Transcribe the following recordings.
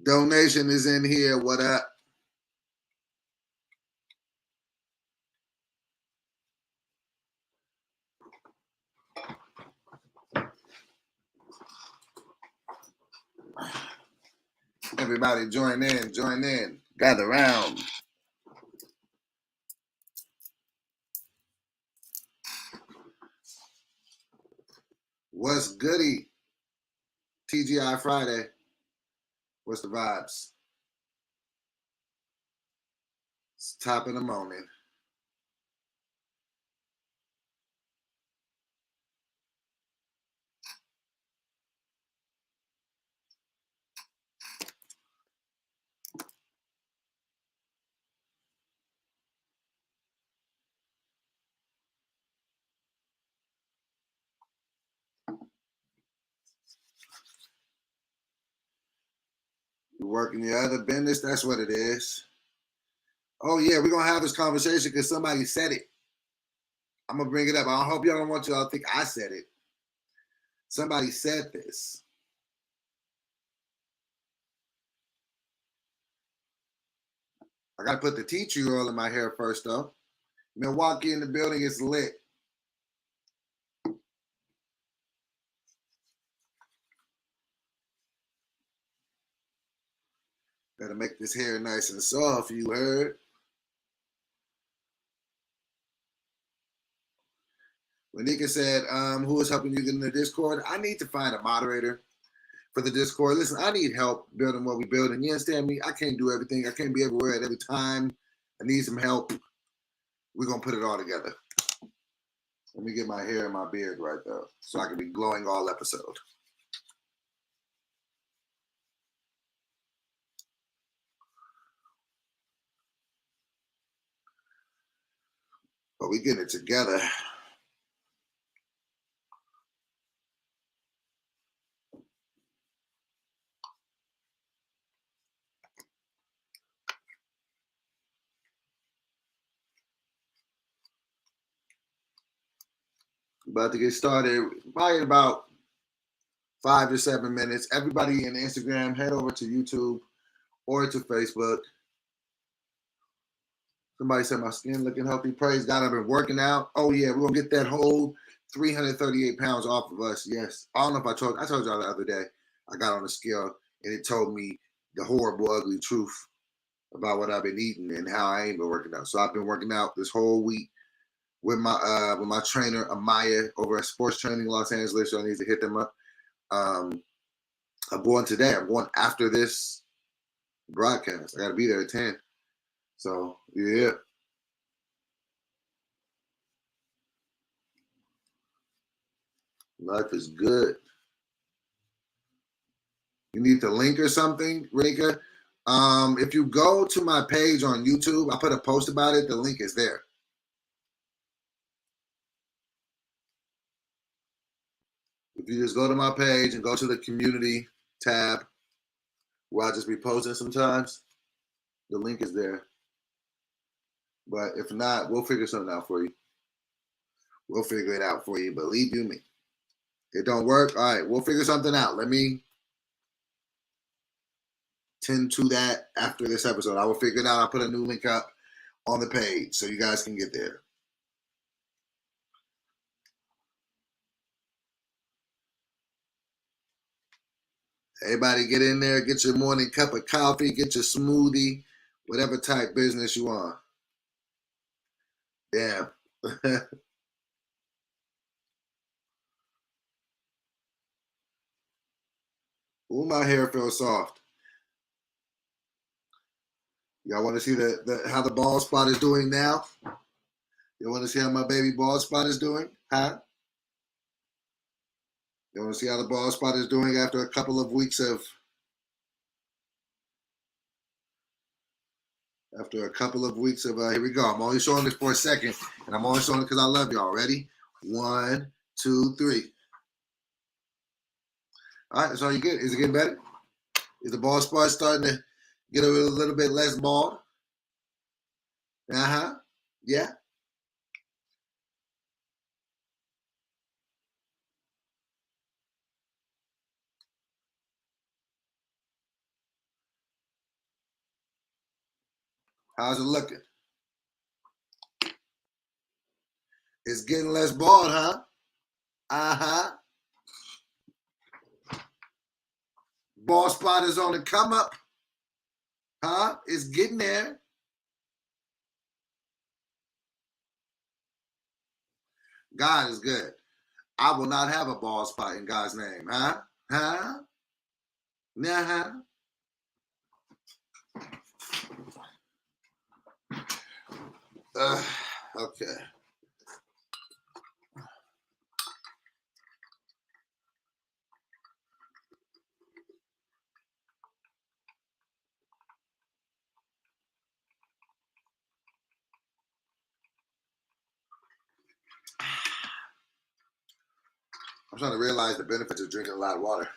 Donation is in here. What up? Everybody join in, gather round. What's goody? TGI Friday. What's the vibes? It's top of the morning. You working your other business? That's what it is. Oh yeah, we're gonna have this conversation because somebody said it. I'm gonna bring it up. I hope y'all don't want y'all to think I said it. Somebody said this. I gotta put the tea tree oil in my hair first though. Milwaukee in the building is lit. Gotta make this hair nice and soft, you heard? When Nika said, who is helping you get in the Discord? I need to find a moderator for the Discord. Listen, I need help building what we build. And you understand me? I can't do everything. I can't be everywhere at every time. I need some help. We're gonna put it all together. Let me get my hair and my beard right though, so I can be glowing all episode. But we getting it together. About to get started. Probably in about 5 to 7 minutes. Everybody in Instagram, head over to YouTube or to Facebook. Somebody said my skin looking healthy. Praise God, I've been working out. Oh yeah, we're gonna get that whole 338 pounds off of us. Yes. I don't know if I told y'all the other day. I got on the scale and it told me the horrible, ugly truth about what I've been eating and how I ain't been working out. So I've been working out this whole week with my trainer Amaya over at Sports Training Los Angeles. So I need to hit them up. I'm going today. I'm going after this broadcast. I got to be there at 10. So yeah. Life is good. You need the link or something, Rika? If you go to my page on YouTube, I put a post about it. The link is there. If you just go to my page and go to the community tab, where I'll just be posting sometimes, the link is there. But if not, we'll figure something out for you. We'll figure it out for you. Believe you me. It don't work? All right, we'll figure something out. Let me tend to that after this episode. I will figure it out. I'll put a new link up on the page so you guys can get there. Everybody get in there, get your morning cup of coffee, get your smoothie, whatever type business you want. Damn. Ooh, my hair feels soft. Y'all want to see how the bald spot is doing now? You want to see how my baby bald spot is doing? Huh? You want to see how the bald spot is doing after a couple of weeks of... here we go. I'm only showing this for a second, and I'm only showing it because I love y'all. Ready? 1, 2, 3. All right, that's all you get. Is it getting better? Is the bald spot starting to get a little bit less bald? Uh-huh. Yeah. How's it looking? It's getting less bald, huh? Uh-huh. Bald spot is on the come up. Huh? It's getting there. God is good. I will not have a bald spot in God's name. Huh? Huh? Nah. Okay. I'm trying to realize the benefits of drinking a lot of water.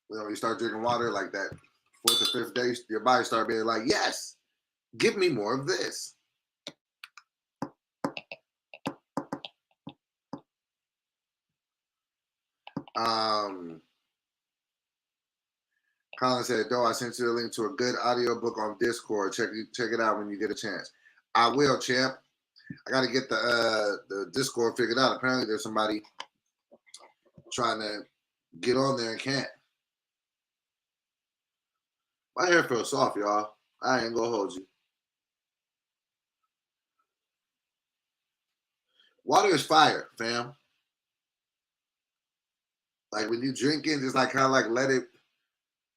When you start drinking water like that, 4th or 5th day, your body start being like, yes, give me more of this. Colin said, "Though I sent you a link to a good audiobook on Discord. Check it out when you get a chance." I will, champ. I got to get the Discord figured out. Apparently, there's somebody trying to get on there and can't. My hair feels soft, y'all. I ain't gonna hold you. Water is fire, fam. Like when you drink it, just like kind of like let it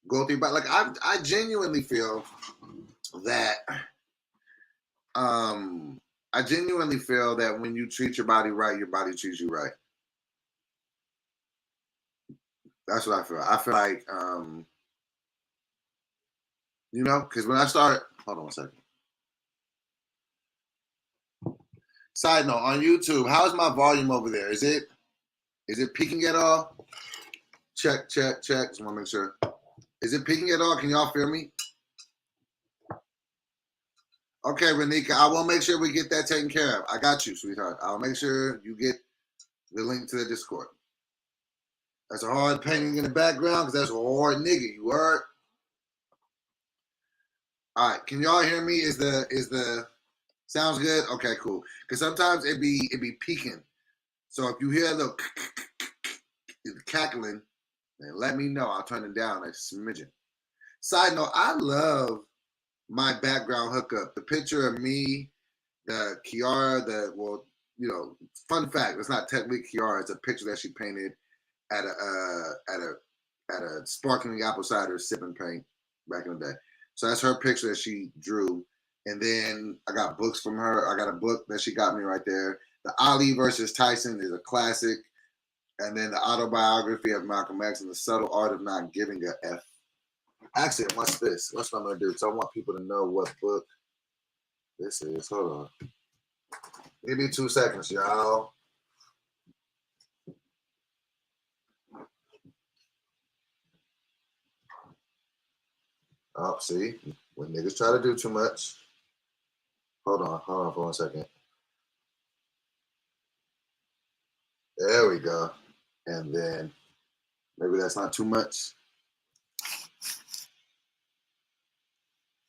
go through. But like I genuinely feel that I genuinely feel that when you treat your body right, your body treats you right. That's what I feel. I feel like you know, because when I start, hold on one second. Side note, on YouTube, how's my volume over there? Is it peaking at all? Check. Just want to make sure. Is it peaking at all? Can y'all feel me? Okay, Renika, I will make sure we get that taken care of. I got you, sweetheart. I'll make sure you get the link to the Discord. That's a hard painting in the background because that's a hard nigga. You heard? All right. Can y'all hear me? Is the sounds good? Okay, cool. Because sometimes it be peaking. So if you hear the cackling, then let me know. I'll turn it down a smidgen. Side note, I love my background hookup. The picture of me, the Kiara, fun fact, it's not technically Kiara, it's a picture that she painted at a sparkling apple cider sipping paint back in the day. So that's her picture that she drew. And then I got books from her. I got a book that she got me right there. The Ali versus Tyson is a classic. And then the autobiography of Malcolm X and the subtle art of not giving a F. Actually, what's this? What's what I'm going to do? So I want people to know what book this is. Hold on. Give me 2 seconds, y'all. Oh, see? When niggas try to do too much. Hold on for 1 second. There we go. And then maybe that's not too much.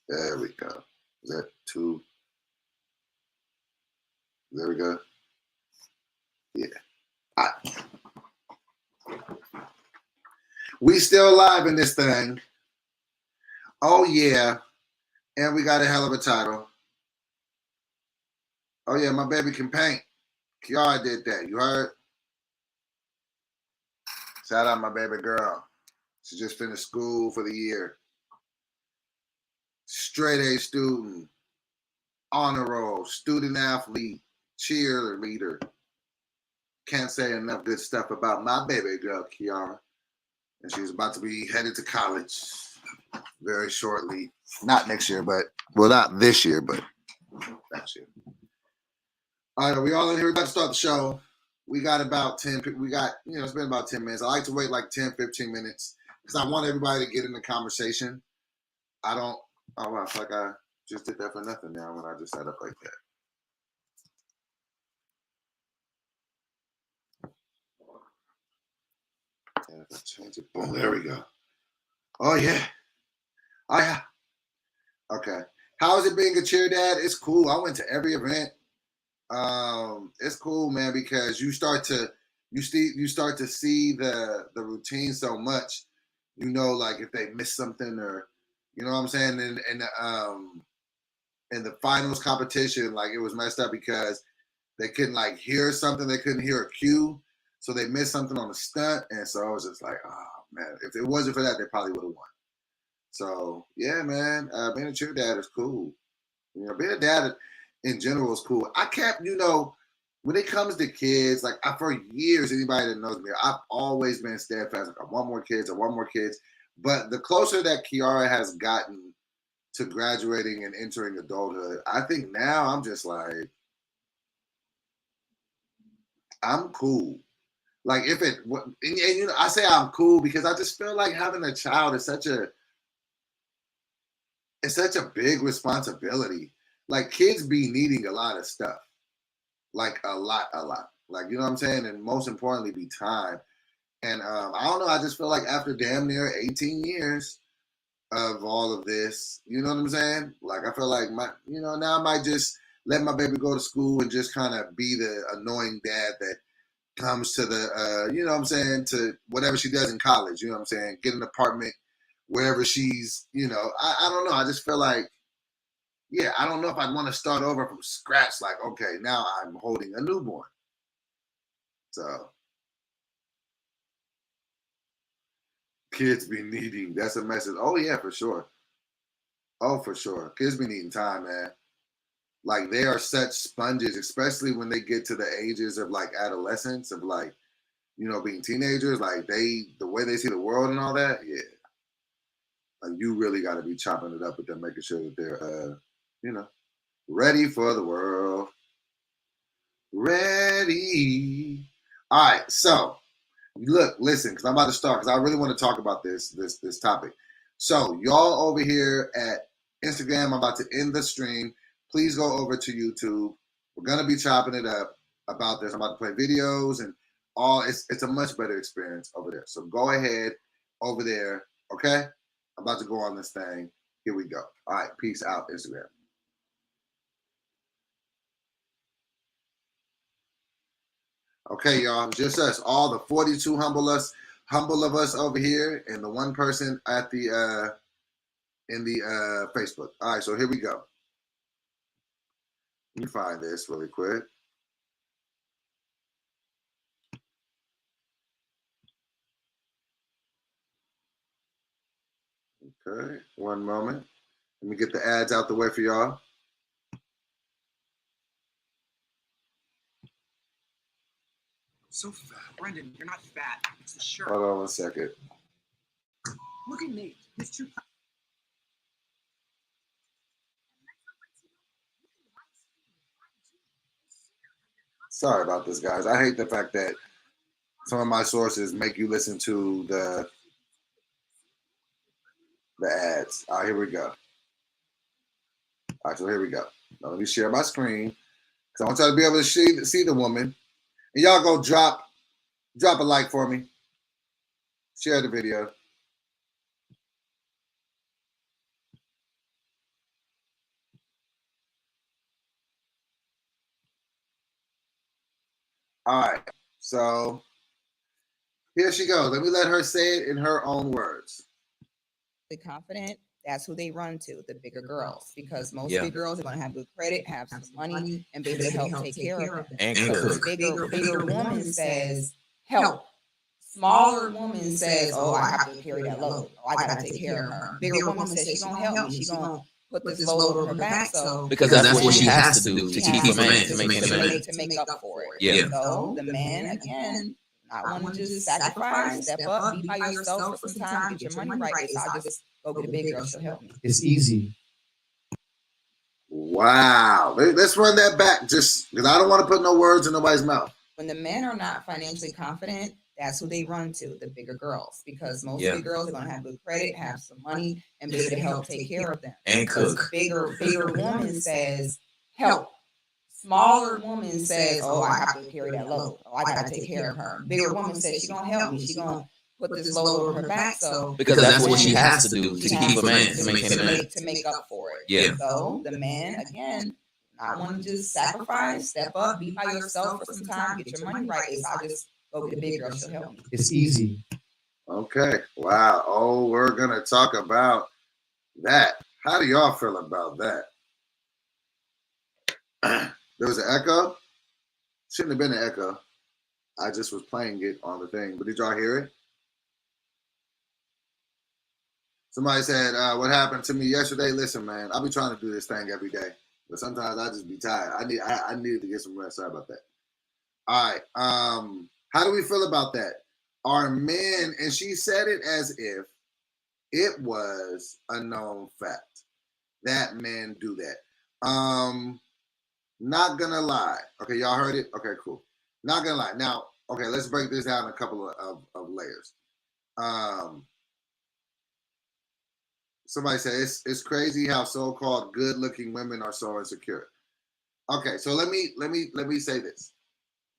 There we go. Is that too? There we go. Yeah. All right. We still alive in this thing. Oh, yeah. And we got a hell of a title. Oh, yeah, my baby can paint. Kiara did that. You heard? Shout out my baby girl. She just finished school for the year. Straight A student. Honor roll. Student athlete. Cheerleader. Can't say enough good stuff about my baby girl, Kiara. And she's about to be headed to college very shortly. Not next year, but, well, not this year, but next year. All right, are we all in here? We're about to start the show. We got about 10, it's been about 10 minutes. I like to wait like 10, 15 minutes because I want everybody to get in the conversation. I feel like I just did that for nothing now when I just set up like that. And if I change it, boom, there we go. Oh, yeah. Oh, yeah. Okay. How is it being a cheer dad? It's cool. I went to every event. It's cool, man, because you start to see the routine so much. You know, like if they miss something or you know what I'm saying, in the finals competition, like it was messed up because they couldn't like hear something, they couldn't hear a cue, so they missed something on the stunt, and so I was just like, oh man, if it wasn't for that, they probably would have won. So yeah, man, being a cheer dad is cool. You know, being a dad in general is cool. I kept, you know, when it comes to kids, like for years, anybody that knows me, I've always been steadfast. Like, I want more kids. I want more kids. But the closer that Kiara has gotten to graduating and entering adulthood, I think now I'm just like, I'm cool. Like if it, and you know, I say I'm cool because I just feel like having a child is such a big responsibility. Like kids be needing a lot of stuff, like a lot. Like you know what I'm saying, and most importantly, be time. And I don't know. I just feel like after damn near 18 years of all of this, you know what I'm saying? Like I feel like now I might just let my baby go to school and just kind of be the annoying dad that comes to the you know what I'm saying, to whatever she does in college. You know what I'm saying? Get an apartment wherever she's. You know, I don't know. I just feel like. Yeah, I don't know if I'd want to start over from scratch. Like, okay, now I'm holding a newborn. So kids be needing. That's a message. Oh yeah, for sure. Oh, for sure. Kids be needing time, man. Like they are such sponges, especially when they get to the ages of like adolescence, of like, you know, being teenagers. Like the way they see the world and all that. Yeah, like you really got to be chopping it up with them, making sure that they're, you know, ready for the world. Ready. All right, so look, listen, because I'm about to start, because I really want to talk about this topic. So y'all over here at Instagram, I'm about to end the stream. Please go over to YouTube. We're gonna be chopping it up about this. I'm about to play videos and all. It's a much better experience over there. So go ahead over there. Okay, I'm about to go on this thing. Here we go. All right, peace out, Instagram. Okay, y'all, just us, all the 42 humble of us over here, and the one person at the in the Facebook. All right, so here we go. Let me find this really quick. Okay, one moment. Let me get the ads out the way for y'all. So fat. Brendan, you're not fat. It's the shirt. Hold on one second. Look at Nate. He's too. Sorry about this, guys. I hate the fact that some of my sources make you listen to the ads. All right, here we go. All right, so here we go. Now let me share my screen because I want y'all to be able to see the woman. And y'all go drop a like for me. Share the video. All right, so here she goes. Let me let her say it in her own words. Confident, that's who they run to, the bigger girls, because most big girls are going to have good credit, have some money, and be able to help take care of them. And so bigger woman says help. Smaller woman says, oh, I have to carry that load. Oh, I got to take care of her. Bigger woman says she's going to help me. She's going to put this load on her back. So because that's what she has to do to keep the man, to make up for it. Yeah. So the man, again, I want to just sacrifice, step up, be by yourself for some time, get your money right. So I'll just go get a big girl, she'll help me. It's easy. Wow. Let's run that back just because I don't want to put no words in nobody's mouth. When the men are not financially confident, that's who they run to, the bigger girls, because most big girls are going to have good credit, have some money, and be able to help take care of them. And cook. Bigger woman says help. Smaller woman says, oh, I have to carry that load. Oh, I got to take care of her. Bigger woman says she's going to help me. She's going to put this load on her back. So Because that's what she has to do to she keep has a man, to maintain a man. to make up for it. Yeah. So the man, again, not want to just sacrifice, step up, be by yourself for some time, get your money right. Is I'll just go get a big girl, she'll help me. It's easy. Okay. Wow. Oh, we're gonna talk about that. How do y'all feel about that? There was an echo. Shouldn't have been an echo. I just was playing it on the thing. But did y'all hear it? Somebody said, what happened to me yesterday? Listen, man, I'll be trying to do this thing every day. But sometimes I just be tired. I need to get some rest. Sorry about that. All right. How do we feel about that? Are men, and she said it as if it was a known fact that men do that. Not gonna lie. Okay, y'all heard it? Okay, cool. Not gonna lie. Now, okay, let's break this down in a couple of layers. Somebody said it's crazy how so-called good-looking women are so insecure. Okay, so let me say this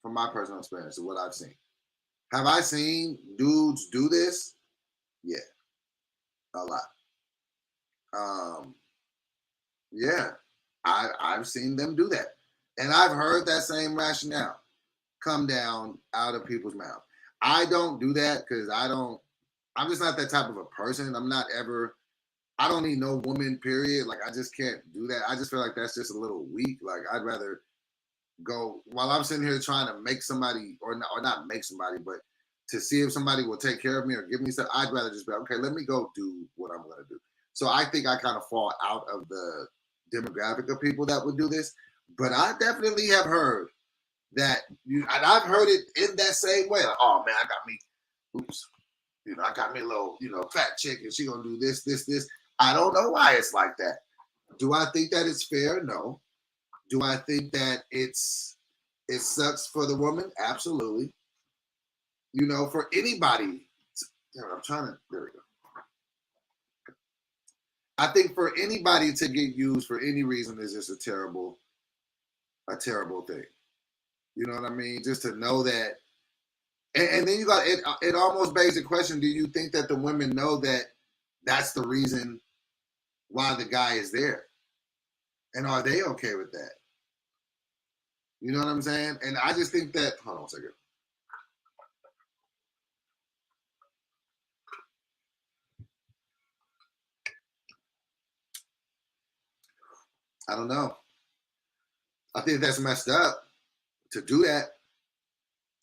from my personal experience of what I've seen. Have I seen dudes do this? Yeah, a lot. Yeah, I've seen them do that, and I've heard that same rationale come down out of people's mouth. I don't do that because I'm just not that type of a person. I don't need no woman, period. Like, I just can't do that. I just feel like that's just a little weak. Like, I'd rather go, while I'm sitting here trying to make somebody, or not make somebody, but to see if somebody will take care of me or give me stuff, I'd rather just be like, okay, let me go do what I'm going to do. So I think I kind of fall out of the demographic of people that would do this. But I definitely have heard that, and I've heard it in that same way. Like, oh, man, I got me a little, fat chick, and she going to do this, this, this. I don't know why it's like that. Do I think that it's fair? No. Do I think that it sucks for the woman? Absolutely. For anybody. There we go. I think for anybody to get used for any reason is just a terrible thing. You know what I mean? Just to know that. And then you got it. It almost begs the question: do you think that the women know that that's the reason why the guy is there, and are they okay with that? You know what I'm saying? And I just think that. Hold on a second. I don't know. I think that's messed up to do that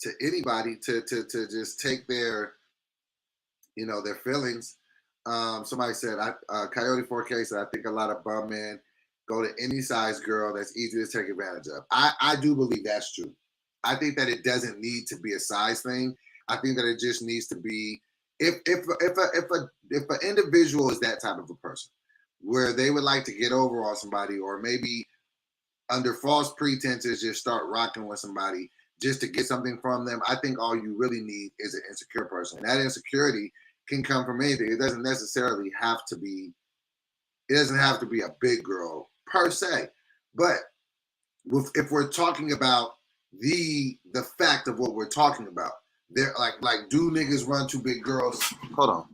to anybody, to just take their feelings. Somebody said, Coyote 4K said, I think a lot of bum men go to any size girl that's easy to take advantage of. I do believe that's true. I think that it doesn't need to be a size thing. I think that it just needs to be, if an individual is that type of a person where they would like to get over on somebody, or maybe under false pretenses just start rocking with somebody just to get something from them, I think all you really need is an insecure person. And that insecurity can come from anything. It doesn't necessarily have to be, a big girl per se. But if we're talking about the fact of what we're talking about, they're like do niggas run to big girls? Hold on.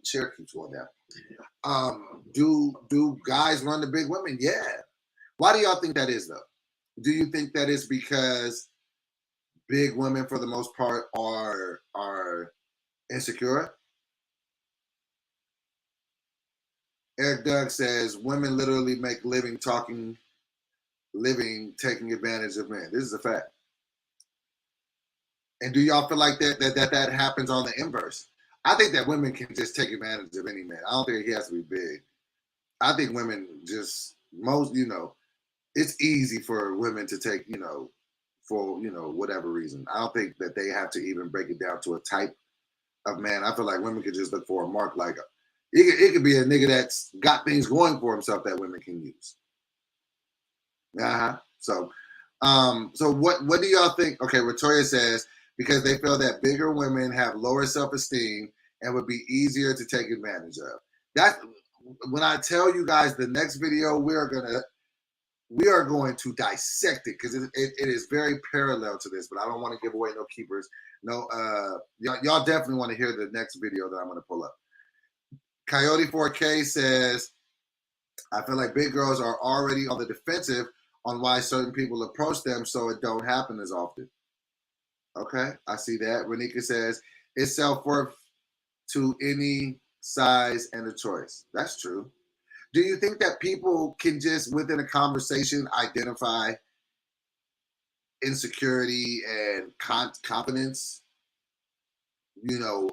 Chair keeps going down. Do guys run to big women? Yeah. Why do y'all think that is, though? Do you think that it's because big women, for the most part, are insecure? Eric Doug says women literally make living taking advantage of men. This is a fact. And do y'all feel like that happens on the inverse? I think that women can just take advantage of any man. I don't think he has to be big. I think women just it's easy for women to take, for whatever reason. I don't think that they have to even break it down to a type of man. I feel like women could just look for a mark. Like it could be a nigga that's got things going for himself that women can use. So what do y'all think? Okay, Victoria says because they feel that bigger women have lower self-esteem and would be easier to take advantage of. That when I tell you guys the next video we're gonna we are going to dissect it because it is very parallel to this, but I don't want to give away no keepers. No, y'all definitely want to hear the next video that I'm going to pull up. Coyote 4K says, I feel like big girls are already on the defensive on why certain people approach them, so it don't happen as often. Okay, I see that. Renika says, it's self-worth to any size and a choice. That's true. Do you think that people can just, within a conversation, identify insecurity and confidence? You know,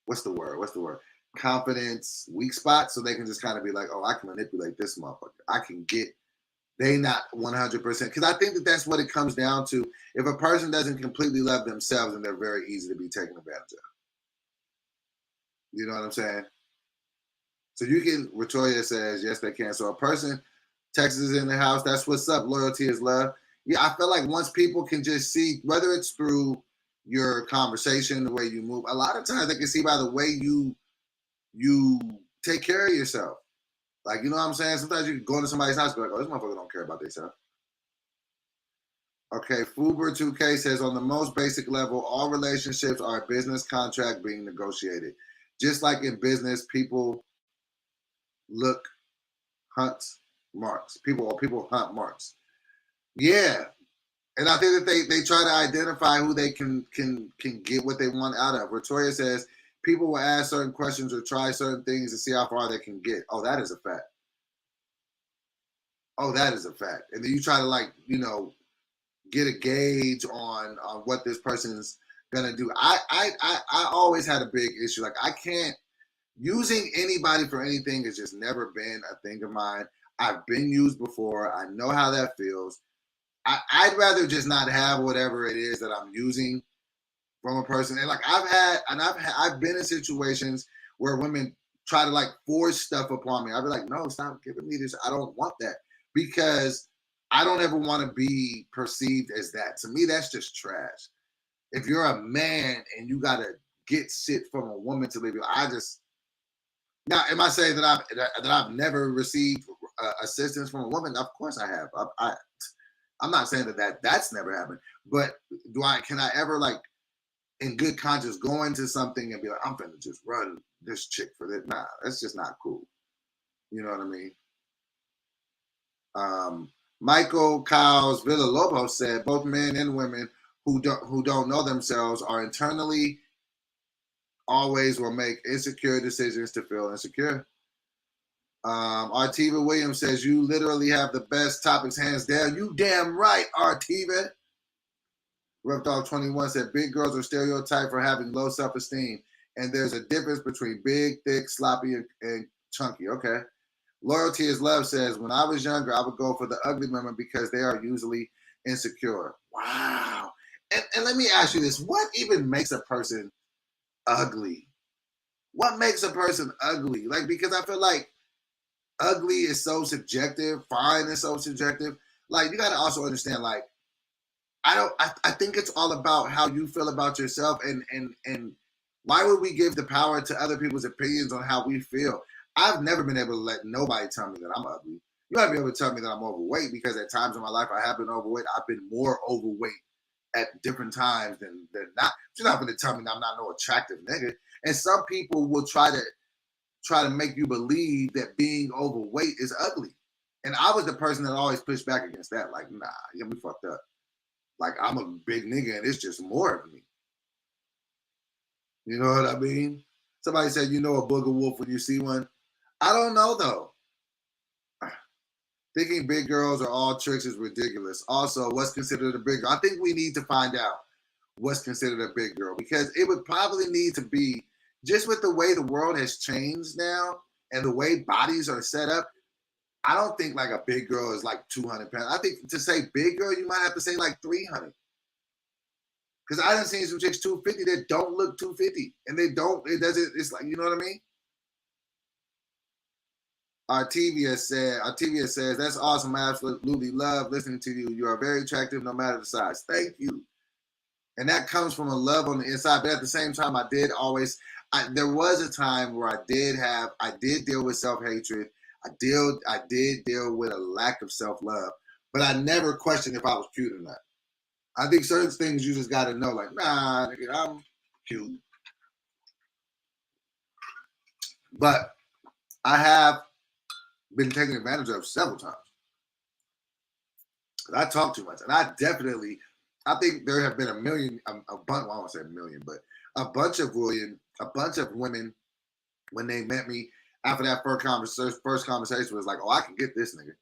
what's the word? Confidence, weak spots, so they can just kind of be like, oh, I can manipulate this motherfucker. I can get, they not 100%. Because I think that that's what it comes down to. If a person doesn't completely love themselves, then they're very easy to be taken advantage of. You know what I'm saying? So you can, Victoria says, yes, they can. So a person, Texas is in the house, that's what's up. Loyalty is love. Yeah, I feel like once people can just see, whether it's through your conversation, the way you move, a lot of times they can see by the way you take care of yourself. Like, you know what I'm saying? Sometimes you can go into somebody's house and be like, oh, this motherfucker don't care about themselves. Okay, Fuber2K says, on the most basic level, all relationships are a business contract being negotiated. Just like in business, people hunt marks. People hunt marks. Yeah. And I think that they try to identify who they can get what they want out of. Victoria says, people will ask certain questions or try certain things to see how far they can get. Oh, that is a fact. Oh, that is a fact. And then you try to, like, you know, get a gauge on what this person's gonna do. I always had a big issue. Like, I can't, using anybody for anything has just never been a thing of mine. I've been used before. I know how that feels. I'd rather just not have whatever it is that I'm using from a person. And like I've been in situations where women try to like force stuff upon me. I'd be like, no, stop giving me this. I don't want that, because I don't ever want to be perceived as that. To me, that's just trash. If you're a man and you gotta get shit from a woman to live, now, am I saying that I've never received assistance from a woman? Of course I have. I'm not saying that's never happened. But can I ever, like, in good conscience, go into something and be like, I'm finna just run this chick for this? Nah, that's just not cool. You know what I mean? Michael Kyles Villalobos said, both men and women who don't know themselves are internally always will make insecure decisions to feel insecure. Artiva Williams says, you literally have the best topics, hands down. You damn right, Artiva. Repdog21 said, big girls are stereotyped for having low self-esteem, and there's a difference between big, thick, sloppy, and chunky. Okay. Loyalty is love says, when I was younger, I would go for the ugly women because they are usually insecure. Wow. And let me ask you this. What even makes a person ugly? What makes a person ugly? Like, because I feel like ugly is so subjective, fine is so subjective. Like, you got to also understand, like, I think it's all about how you feel about yourself, and why would we give the power to other people's opinions on how we feel? I've never been able to let nobody tell me that I'm ugly. You might be able to tell me that I'm overweight, because at times in my life I have been overweight. I've been more overweight at different times than not. You're not going to tell me that I'm not no attractive nigga. And some people will try to make you believe that being overweight is ugly. And I was the person that always pushed back against that. Like, nah, you got me fucked up. Like, I'm a big nigga and it's just more of me. You know what I mean? Somebody said, you know a booger wolf when you see one. I don't know, though. Thinking big girls are all tricks is ridiculous. Also, what's considered a big girl? I think we need to find out what's considered a big girl, because it would probably need to be, just with the way the world has changed now and the way bodies are set up, I don't think like a big girl is like 200 pounds. I think to say big girl, you might have to say like 300. Because I done seen some chicks 250 that don't look 250. And it's like, you know what I mean? Artivia says, that's awesome. I absolutely love listening to you. You are very attractive no matter the size. Thank you. And that comes from a love on the inside. But at the same time, there was a time where I did deal with self-hatred. I did deal with a lack of self-love, but I never questioned if I was cute or not. I think certain things you just got to know, like, nah, nigga, I'm cute. But I have been taken advantage of several times. I talk too much, and I think there have been a million, a bunch. Well, I won't say a million, but a bunch of women, when they met me after that first conversation was like, oh, I can get this nigga.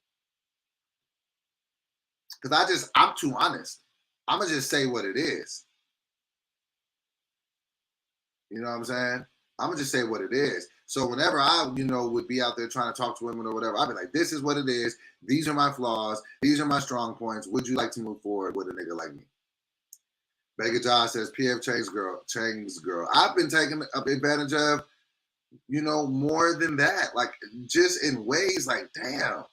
Because I'm too honest. I'm going to just say what it is. You know what I'm saying? I'm going to just say what it is. So whenever I, would be out there trying to talk to women or whatever, I'd be like, this is what it is. These are my flaws. These are my strong points. Would you like to move forward with a nigga like me? Baker Josh says, PF Chang's girl. I've been taken advantage of, more than that. Like, just in ways like, damn,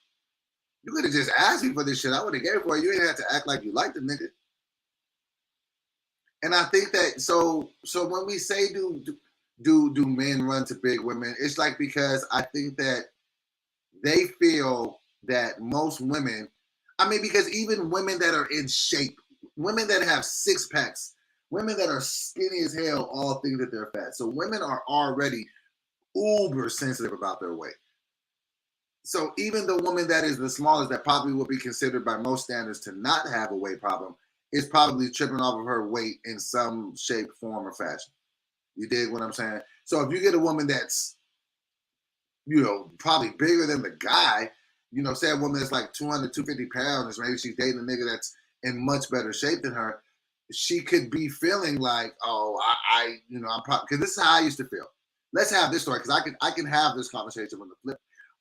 you could have just asked me for this shit. I would have gave it for you. You ain't have to act like you like the nigga. And I think that, so when we say do men run to big women, it's like, because I think that they feel that most women, because even women that are in shape, women that have six packs, women that are skinny as hell, all think that they're fat. So women are already uber sensitive about their weight. So even the woman that is the smallest, that probably would be considered by most standards to not have a weight problem, is probably tripping off of her weight in some shape, form, or fashion. You dig what I'm saying? So if you get a woman that's, probably bigger than the guy, say a woman that's like 200, 250 pounds, maybe she's dating a nigga that's in much better shape than her, she could be feeling like, oh, I'm probably, because this is how I used to feel. Let's have this story, because I can have this conversation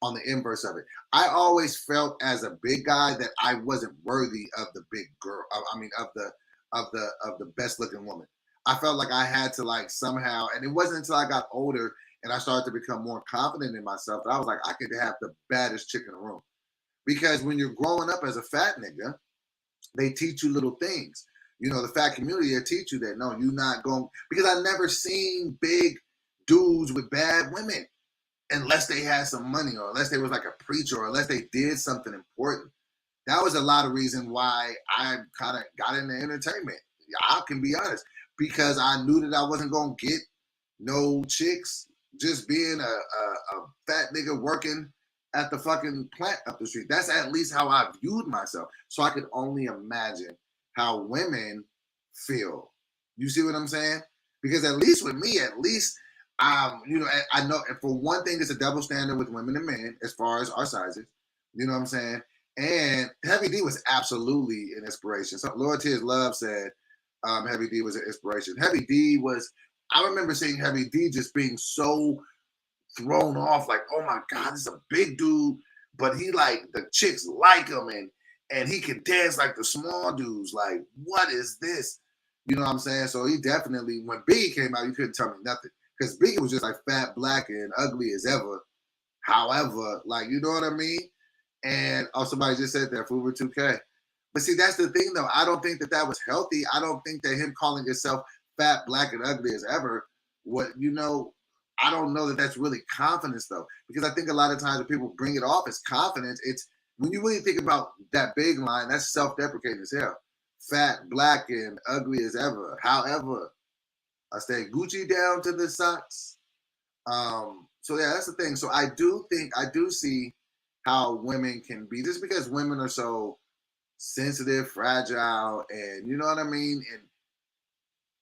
on the inverse of it. I always felt as a big guy that I wasn't worthy of the big girl. Of the best looking woman. I felt like I had to, like, somehow, and it wasn't until I got older and I started to become more confident in myself that I was like, I could have the baddest chick in the room. Because when you're growing up as a fat nigga, they teach you little things. The fat community, they teach you that, no, you're not going, because I never seen big dudes with bad women unless they had some money, or unless they was like a preacher, or unless they did something important. That was a lot of reason why I kind of got into entertainment. I can be honest, because I knew that I wasn't going to get no chicks just being a fat nigga working at the fucking plant up the street. That's at least how I viewed myself. So I could only imagine how women feel. You see what I'm saying? Because at least with me, I know, and for one thing, it's a double standard with women and men as far as our sizes. You know what I'm saying? And Heavy D was absolutely an inspiration. So Loyalty is Love said Heavy D was an inspiration. I remember seeing Heavy D just being so thrown off, like, oh my God, this is a big dude, but he, like, the chicks like him, and he can dance like the small dudes. Like, what is this? You know what I'm saying? So he definitely, when Biggie came out, you couldn't tell me nothing. Because Biggie was just like fat, black, and ugly as ever. However, like, you know what I mean? And somebody just said that, Fuber 2K. But see, that's the thing, though. I don't think that was healthy. I don't think that him calling himself fat, black, and ugly as ever, I don't know that that's really confidence, though. Because I think a lot of times when people bring it off as confidence, it's, when you really think about that big line, that's self-deprecating as hell. Fat, black, and ugly as ever. However, I stay Gucci down to the socks. So yeah, that's the thing. So I do see how women can be, just because women are so sensitive, fragile, and you know what I mean? And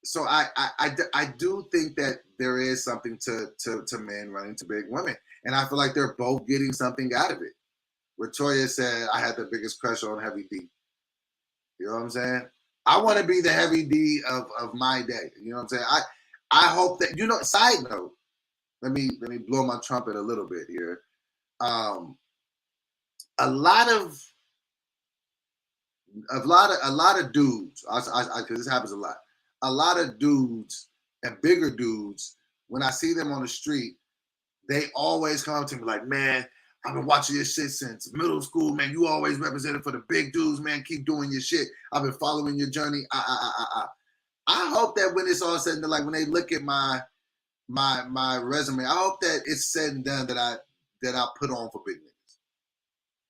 so I do think that there is something to men running to big women. And I feel like they're both getting something out of it. Latoya said, I had the biggest crush on Heavy D. You know what I'm saying? I want to be the Heavy D of my day. You know what I'm saying? I hope that, side note, let me blow my trumpet a little bit here. A lot of dudes, because this happens a lot of dudes and bigger dudes, when I see them on the street, they always come to me like, man, I've been watching your shit since middle school, man. You always represented for the big dudes, man. Keep doing your shit. I've been following your journey. I hope that when it's all said and done, like when they look at my resume, I hope that it's said and done that I put on for big niggas.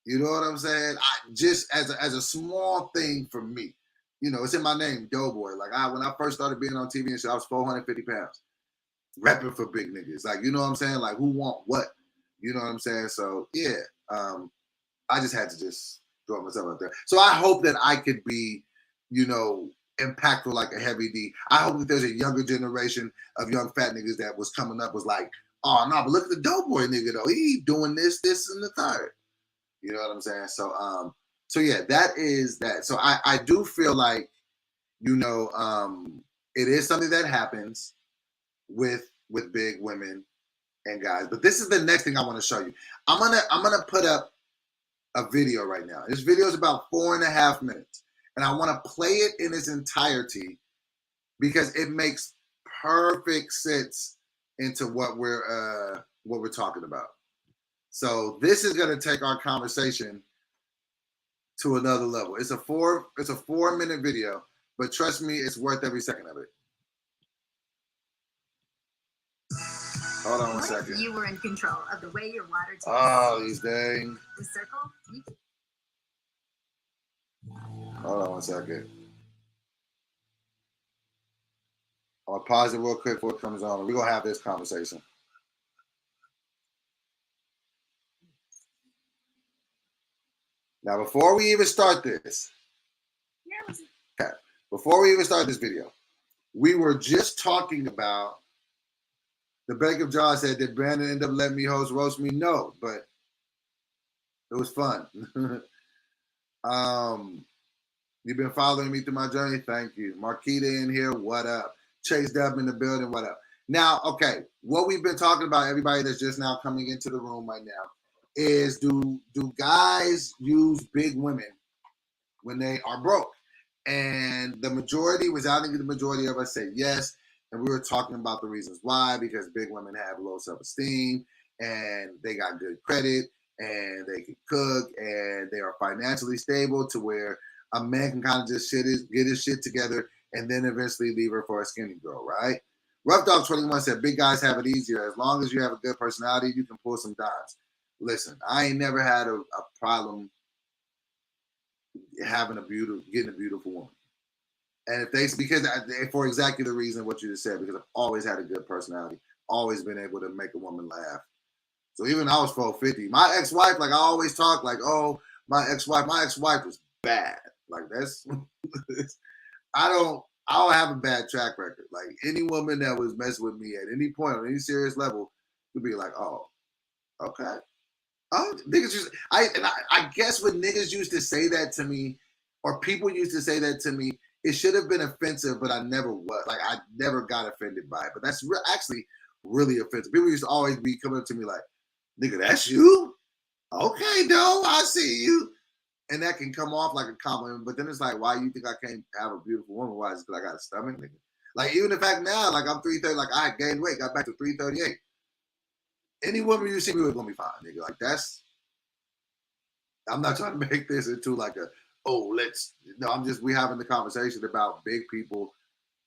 You know what I'm saying? I just as a small thing for me, you know, it's in my name, Doughboy. Like when I first started being on TV and shit, I was 450 pounds, repping for big niggas. Like, you know what I'm saying? Like, who want what? You know what I'm saying? So yeah, I just had to just throw myself out there. So I hope that I could be, you know, impactful like a Heavy D. I hope that there's a younger generation of young fat niggas that was coming up was like, oh no, but look at the Doughboy nigga though. He doing this, and the third. You know what I'm saying? So yeah, that is that. So I do feel like, you know, it is something that happens with big women and guys. But this is the next thing I want to show you. I'm gonna put up a video right now. This video is about 4.5 minutes, and I want to play it in its entirety because it makes perfect sense into what we're talking about. So this is gonna take our conversation to another level. It's a 4-minute video, but trust me, it's worth every second of it. Hold on one second. If you were in control of the way your water tastes. Oh, these dang. The circle. Hold on one second. I'll pause it real quick before it comes on. We're gonna have this conversation. Now, before we even start this, before we even start this video, we were just talking about the Bank of Jaws said, did Brandon end up letting me roast me? No, but it was fun. You've been following me through my journey. Thank you. Marquita in here. What up? Chase Dub in the building. What up? Now, okay, what we've been talking about, everybody that's just now coming into the room right now, is do guys use big women when they are broke? And the majority, resoundingly the majority of us said yes. And we were talking about the reasons why, because big women have low self-esteem and they got good credit and they can cook and they are financially stable to where a man can kind of just get his shit together and then eventually leave her for a skinny girl, right? Rough Dog 21 said, big guys have it easier. As long as you have a good personality, you can pull some dimes. Listen, I ain't never had a problem getting a beautiful woman. And for exactly the reason what you just said, because I've always had a good personality, always been able to make a woman laugh. So even I was 450. My ex-wife, like I always talk like, oh, my ex-wife was bad. Like that's, I don't have a bad track record. Like any woman that was messing with me at any point on any serious level would be like, oh, okay. Oh, niggas I guess when niggas used to say that to me, or people used to say that to me, it should have been offensive, but I never was. Like I never got offended by it. But that's actually really offensive. People used to always be coming up to me like, nigga, that's you? Okay, no, I see you. And that can come off like a compliment, but then it's like, why you think I can't have a beautiful woman? Why? Is it because I got a stomach, nigga? Like even the fact now, like I'm 330, like I gained weight, got back to 338. Any woman you see me with gonna be fine, nigga. Like I'm not trying to make this into like we having the conversation about big people.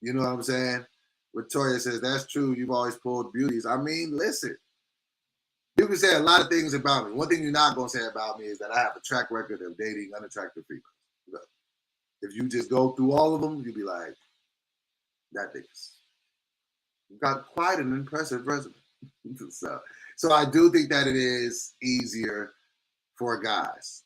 You know what I'm saying? Victoria says, that's true. You've always pulled beauties. I mean, listen. You can say a lot of things about me. One thing you're not going to say about me is that I have a track record of dating unattractive people. If you just go through all of them, you'd be like, that nigga's got quite an impressive resume. So I do think that it is easier for guys.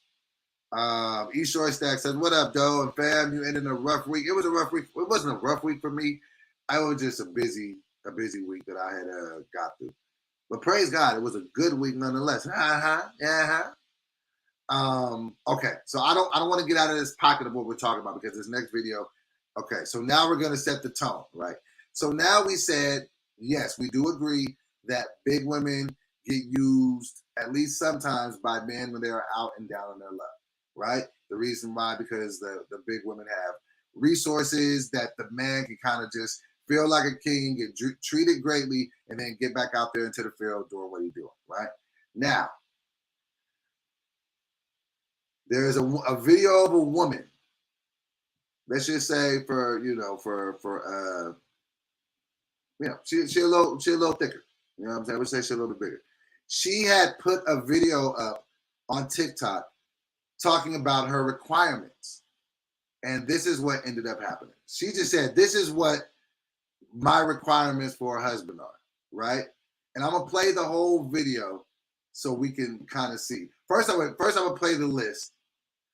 Short Stack says, what up, Doe and fam? You ended a rough week. It was a rough week. It wasn't a rough week for me. I was just a busy week that I had got through. But praise God, it was a good week nonetheless. Okay, so I don't want to get out of this pocket of what we're talking about because this next video. Okay, so now we're gonna set the tone, right? So now we said, yes, we do agree that big women get used at least sometimes by men when they are out and down on their luck, right? The reason why, because the big women have resources that the man can kind of just feel like a king, get treated greatly, and then get back out there into the field doing what he's doing, right? Now, there's a video of a woman. Let's just say she a little thicker. You know what I'm saying? We'll say she's a little bit bigger. She had put a video up on TikTok talking about her requirements. And this is what ended up happening. She just said, this is what my requirements for a husband are, right? And I'm gonna play the whole video so we can kind of see. First I'm gonna play the list.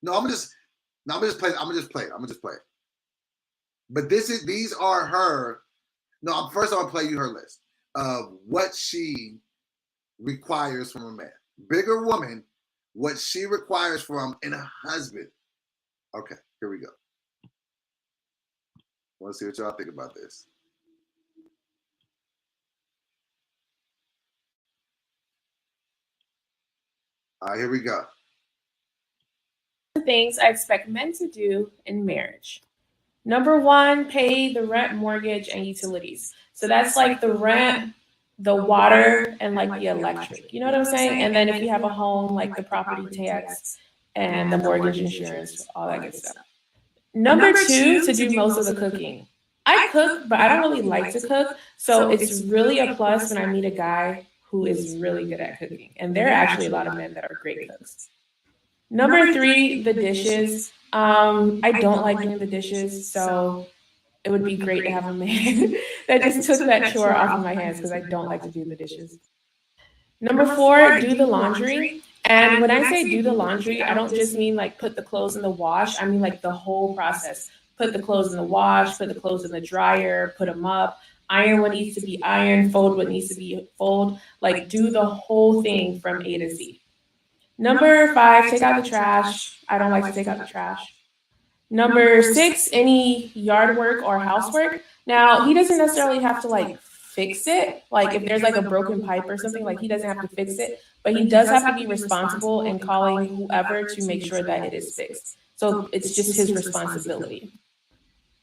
I'm gonna just play it. But these are her. No, first I'm gonna play you her list of what she requires from a man. Bigger woman, what she requires from a husband. Okay, here we go. Want to see what y'all think about this. All right, here we go. Things I expect men to do in marriage. Number one, pay the rent, mortgage, and utilities. So that's like the rent, the water, and like the electric. You know what I'm saying? And then if you have a home, like the property tax and the mortgage insurance, all that good stuff. Number two, to do most of the cooking. I cook, but I don't really like to cook. So it's really a plus when I meet a guy who is really good at cooking. And there are actually a lot of men that are great cooks. Number three, the dishes. I don't like doing the dishes, so it would be great to have a man that just took that chore off of my hands because I don't like to do the dishes. Number four, do the laundry. And when I say do the laundry, I don't just mean like put the clothes in the wash. I mean like the whole process. Put the clothes in the wash, put the clothes in the dryer, put them up, iron what needs to be ironed, fold what needs to be folded. Like do the whole thing from A to Z. Number five, take out the trash. I don't like to take out the trash. Number six, any yard work or housework. Now, he doesn't necessarily have to like fix it. Like if there's like a broken pipe or something, like he doesn't have to fix it, but he does have to be responsible in calling whoever to make sure that it is fixed. So it's just his responsibility.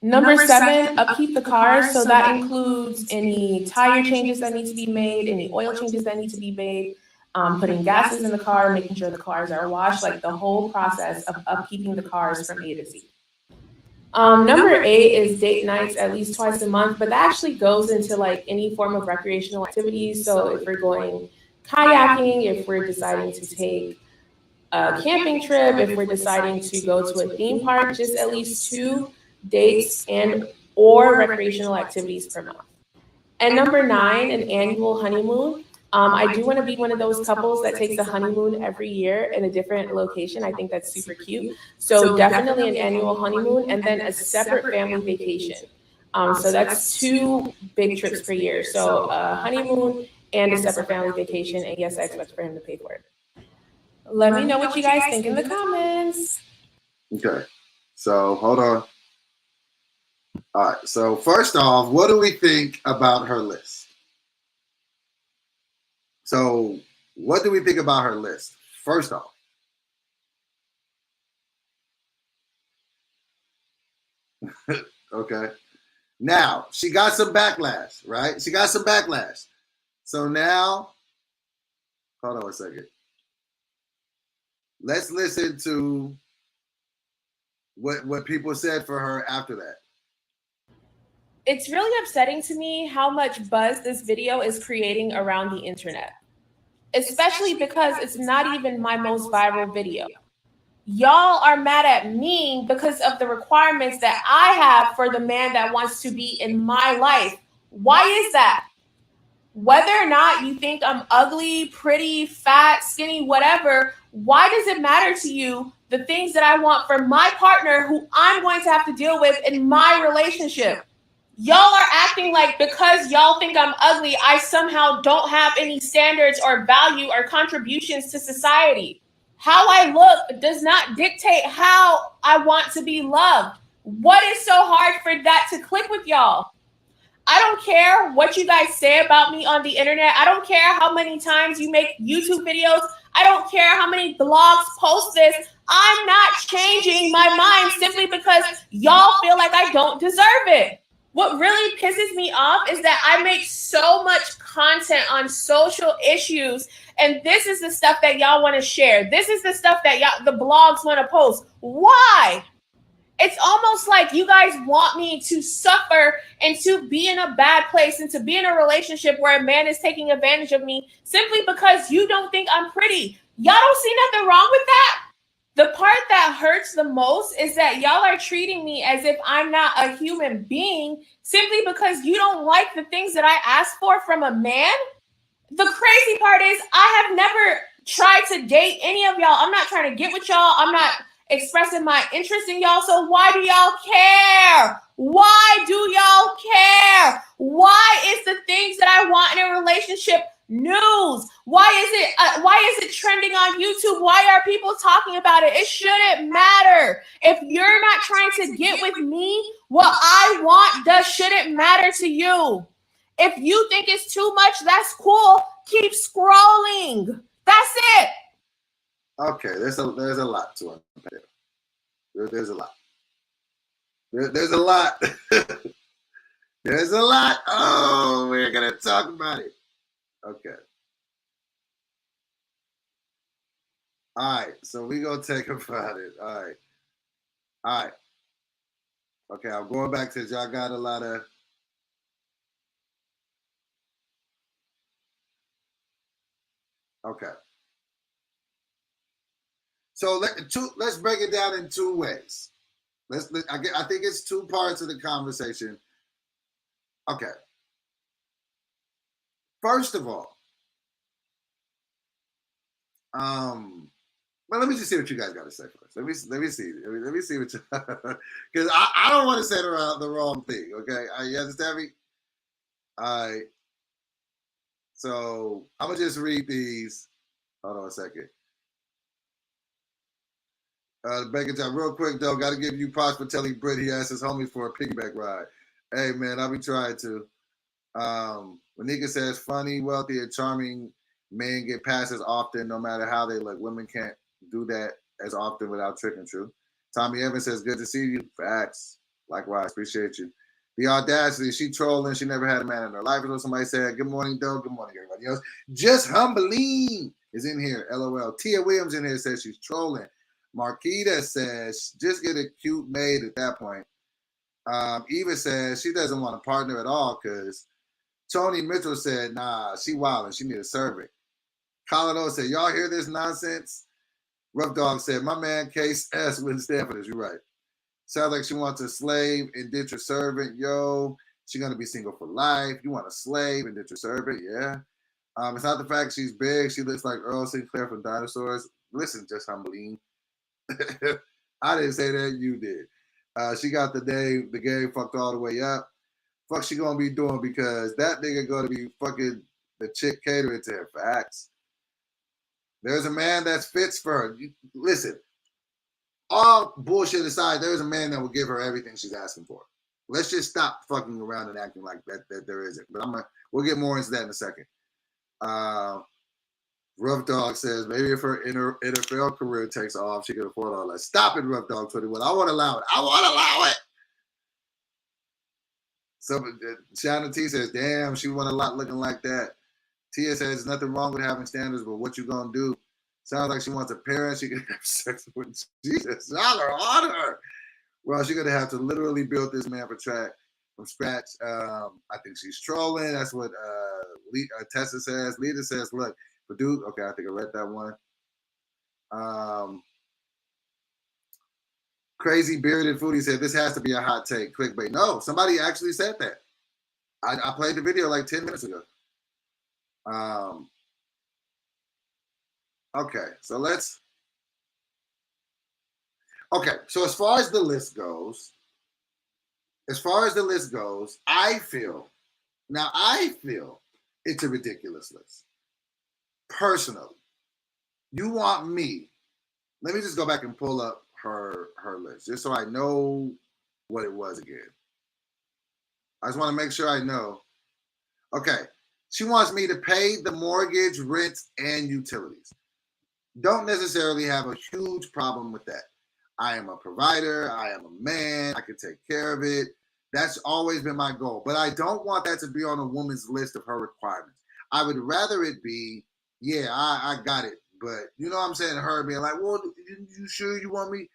Number seven, upkeep the cars. So that includes any tire changes that need to be made, any oil changes that need to be made, putting gases in the car, making sure the cars are washed, like the whole process of upkeeping the cars from A to Z. Number eight is date nights at least twice a month, but that actually goes into like any form of recreational activities. So if we're going kayaking, if we're deciding to take a camping trip, if we're deciding to go to a theme park, just at least 2 dates and or recreational activities per month. And number nine, an annual honeymoon. I do want to be one of those couples that takes a honeymoon every year in a different location. I think that's super cute. So definitely an annual honeymoon and then a separate family vacation. So that's 2 big trips per year. So a honeymoon and a separate family vacation. And yes, I expect for him to pay for it. Let me know what you guys think in the comments. Okay, so hold on. All right, so first off, what do we think about her list? So what do we think about her list? First off, okay. Now, she got some backlash, right? She got some backlash. So now, hold on a second. Let's listen to what people said for her after that. It's really upsetting to me how much buzz this video is creating around the internet, especially because it's not even my most viral video. Y'all are mad at me because of the requirements that I have for the man that wants to be in my life. Why is that? Whether or not you think I'm ugly, pretty, fat, skinny, whatever, why does it matter to you the things that I want for my partner who I'm going to have to deal with in my relationship? Y'all are acting like because y'all think I'm ugly, I somehow don't have any standards or value or contributions to society. How I look does not dictate how I want to be loved. What is so hard for that to click with y'all? I don't care what you guys say about me on the internet. I don't care how many times you make YouTube videos. I don't care how many blogs post this. I'm not changing my mind simply because y'all feel like I don't deserve it. What really pisses me off is that I make so much content on social issues, and this is the stuff that y'all want to share. This is the stuff that the blogs want to post. Why? It's almost like you guys want me to suffer and to be in a bad place and to be in a relationship where a man is taking advantage of me simply because you don't think I'm pretty. Y'all don't see nothing wrong with that? The part that hurts the most is that y'all are treating me as if I'm not a human being simply because you don't like the things that I ask for from a man. The crazy part is I have never tried to date any of y'all. I'm not trying to get with y'all. I'm not expressing my interest in y'all. So why do y'all care? Why do y'all care? Why is the things that I want in a relationship news? Why is it trending on YouTube? Why are people talking about it? It shouldn't matter. If you're not trying to get with me, what I want shouldn't matter to you. If you think it's too much, that's cool. Keep scrolling. That's it. Okay, there's a lot to unpack. There's a lot. There's a lot. There's a lot. Oh, we're gonna talk about it. Okay. All right. So we're gonna take about it. All right. Okay, I'm going back to y'all got a lot of. Okay. So let's break it down in two ways. I think it's two parts of the conversation. Okay. First of all, well, let me just see what you guys got to say first. Let me see what you, because I don't want to say the wrong thing. Okay, you understand me? All right. So I'm gonna just read these. Hold on a second. Bacon Time, real quick though, got to give you props for telling Britt he asked his homies for a piggyback ride. Hey man, I'll be trying to. Monika says, funny, wealthy, and charming men get passes often, no matter how they look. Women can't do that as often without tricking. True. Tommy Evans says, good to see you. Facts. Likewise, appreciate you. The audacity, she trolling. She never had a man in her life. Or somebody said, good morning, Doe. Good morning, everybody else. Just humbling is in here. LOL. Tia Williams in here says she's trolling. Marquita says, just get a cute maid at that point. Eva says she doesn't want a partner at all because Tony Mitchell said, nah, she wildin'. She need a servant. Colorado said, y'all hear this nonsense? Rough Dog said, my man Case S wouldn't stand for this. You're right. Sounds like she wants a slave and ditch a servant. Yo, she's going to be single for life. You want a slave and ditch a servant? Yeah. It's not the fact she's big. She looks like Earl Sinclair from Dinosaurs. Listen, just humbling. I didn't say that. You did. She got the game fucked all the way up. Fuck she gonna be doing because that nigga gonna be fucking the chick catering to her. Facts. There's a man that fits for her. Listen, all bullshit aside, there's a man that will give her everything she's asking for. Let's just stop fucking around and acting like that there isn't. But we'll get more into that in a second. Rough Dog says, maybe if her NFL career takes off, she can afford all that. Stop it, Rough Dog 21. I won't allow it. So Shannon T says, damn, she won a lot looking like that. Tia says, nothing wrong with having standards, but what you gonna do? Sounds like she wants a parent she can have sex with. Jesus, y'all are on her. Well, she's gonna have to literally build this man from scratch. I think she's trolling. That's what Tessa says. Lita says, look, but dude, okay, I think I read that one. Crazy Bearded Foodie said, this has to be a hot take. Clickbait. No, somebody actually said that. I played the video like 10 minutes ago. Okay, so so as far as the list goes, I feel it's a ridiculous list. Personally, you want me, let me just go back and pull up her list just so I know what it was again. I just want to make sure I know. Okay, she wants me to pay the mortgage, rent, and utilities. Don't necessarily have a huge problem with that. I am a provider. I am a man. I can take care of it. That's always been my goal. But I don't want that to be on a woman's list of her requirements. I would rather it be, yeah, I got it. But you know what I'm saying? Her being like, well, you sure you want me?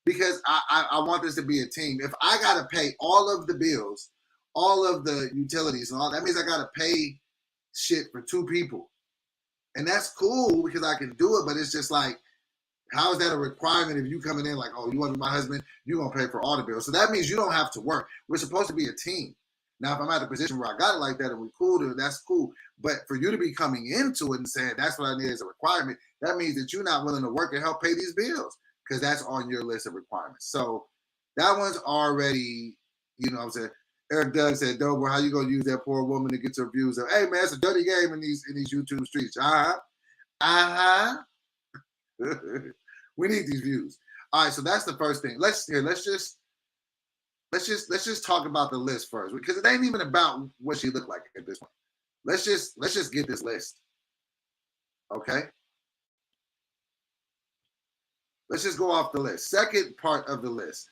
Because I want this to be a team. If I got to pay all of the bills, all of the utilities and all, that means I got to pay shit for two people. And that's cool because I can do it, but it's just like, How is that a requirement if you coming in like, oh, you want to be my husband, you're going to pay for all the bills. So that means you don't have to work. We're supposed to be a team. Now, if I'm at a position where I got it like that and we're cool, then that's cool. But for you to be coming into it and saying that's what I need as a requirement, that means that you're not willing to work and help pay these bills because that's on your list of requirements. So that one's already, you know what I'm saying? Eric Doug said, Dope, how you going to use that poor woman to get your views of, hey, man, it's a dirty game in these YouTube streets. We need these views. All right, so that's the first thing. Let's just talk about the list first because it ain't even about what she looked like at this point. Let's just get this list. Okay? Let's just go off the list. Second part of the list.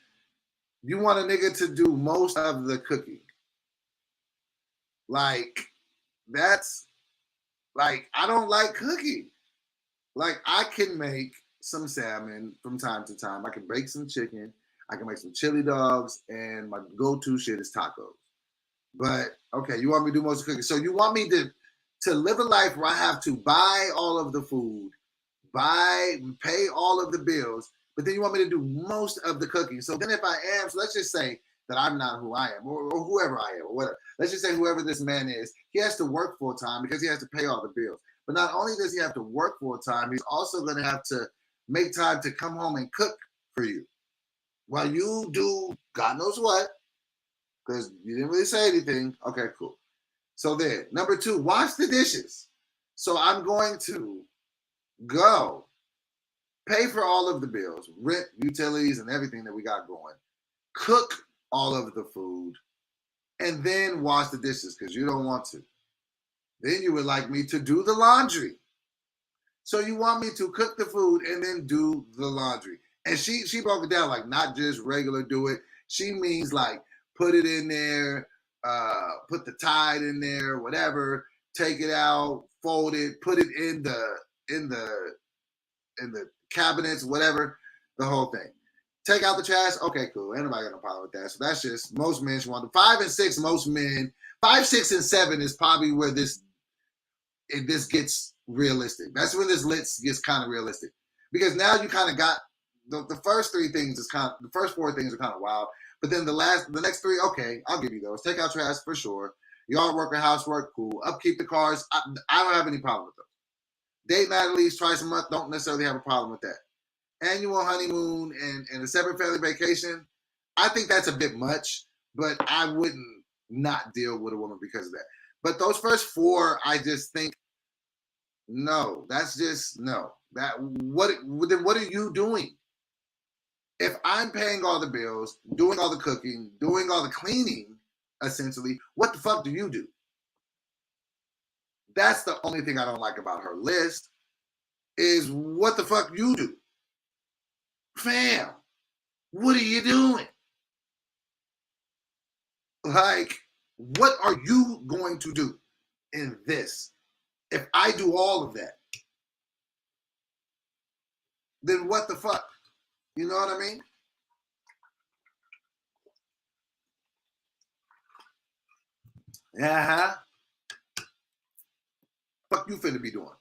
You want a nigga to do most of the cooking. Like, that's like, I don't like cooking. Like, I can make some salmon from time to time. I can bake some chicken. I can make some chili dogs, and my go-to shit is tacos. But okay, you want me to do most of the cooking. So you want me to live a life where I have to buy all of the food, pay all of the bills, but then you want me to do most of the cooking. So then if I am, so let's just say that I'm not who I am, or whoever I am, or whatever. Let's just say whoever this man is, he has to work full time because he has to pay all the bills. But not only does he have to work full time, he's also going to have to make time to come home and cook for you. While you do God knows what, because you didn't really say anything. Okay, cool. So then, number 2, wash the dishes. So I'm going to go pay for all of the bills, rent, utilities, and everything that we got going, cook all of the food, and then wash the dishes because you don't want to. Then you would like me to do the laundry. So you want me to cook the food and then do the laundry. And she broke it down like not just regular do it. She means like put it in there, put the tide in there, whatever, take it out, fold it, put it in the cabinets, whatever, the whole thing. Take out the trash. Okay, cool. Ain't nobody got no problem with that. So that's just most men should want to. 5 and 6, most men. 5, 6, and 7 is probably where this gets realistic. That's when this list gets kind of realistic. Because now you kind of got the first 3 things is kind of, the first 4 things are kind of wild. But then the next 3, okay, I'll give you those. Take out trash for sure. Yard work or housework, cool. Upkeep the cars. I don't have any problem with those. Date night at least twice a month, don't necessarily have a problem with that. Annual honeymoon and a separate family vacation, I think that's a bit much, but I wouldn't not deal with a woman because of that. But those first 4, I just think, no, that's just, no. What are you doing? If I'm paying all the bills, doing all the cooking, doing all the cleaning, essentially, what the fuck do you do? That's the only thing I don't like about her list is what the fuck you do. Fam, what are you doing? Like, what are you going to do in this? If I do all of that, then what the fuck? You know what I mean? Fuck you finna be doing?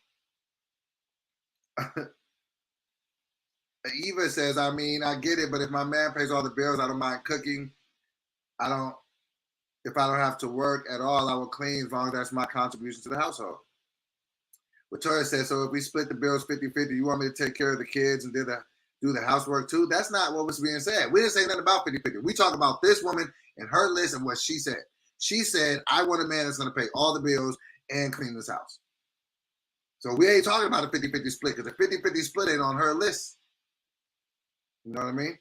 Eva says, I mean, I get it, but if my man pays all the bills, I don't mind cooking. If I don't have to work at all, I will clean as long as that's my contribution to the household. Victoria says, so if we split the bills 50-50, you want me to take care of the kids and do the housework too? That's not what was being said. We didn't say nothing about 50-50. We talk about this woman and her list and what she said. She said, I want a man that's going to pay all the bills and clean this house. So we ain't talking about a 50-50 split because a 50-50 split ain't on her list. You know what I mean?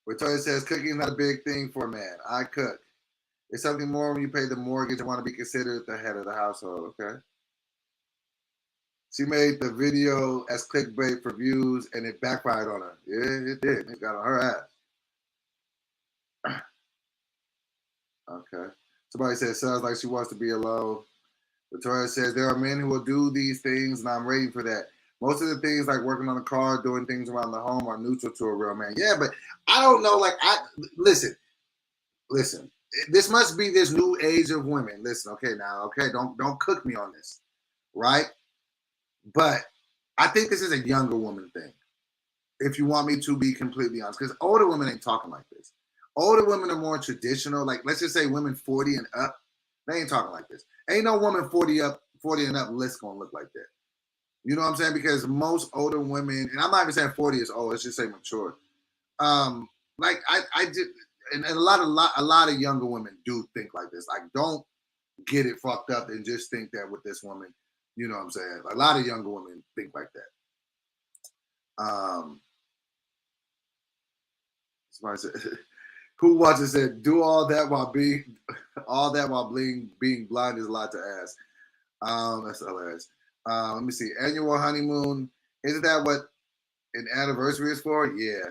Victoria says, cooking is not a big thing for a man. I cook. It's something more when you pay the mortgage and want to be considered the head of the household. Okay. She made the video as clickbait for views and it backfired on her. Yeah, it did. It got on her ass. Okay. Somebody says, sounds like she wants to be alone. Victoria says, there are men who will do these things and I'm waiting for that. Most of the things like working on the car, doing things around the home are neutral to a real man. Yeah, but I don't know. Like, listen. This must be this new age of women. Listen, okay, now, okay, don't cook me on this, right? But I think this is a younger woman thing. If you want me to be completely honest, because older women ain't talking like this. Older women are more traditional. Like, let's just say women 40 and up, they ain't talking like this. Ain't no woman 40 and up list gonna look like that. You know what I'm saying? Because most older women, and I'm not even saying 40 is old, let's just say mature. Like I did, and a lot of younger women do think like this. Like, don't get it fucked up and just think that with this woman, you know what I'm saying? A lot of younger women think like that. Somebody said, who watches said, do all that while being blind is a lot to ask. That's hilarious. Let me see. Annual honeymoon. Isn't that what an anniversary is for? Yeah.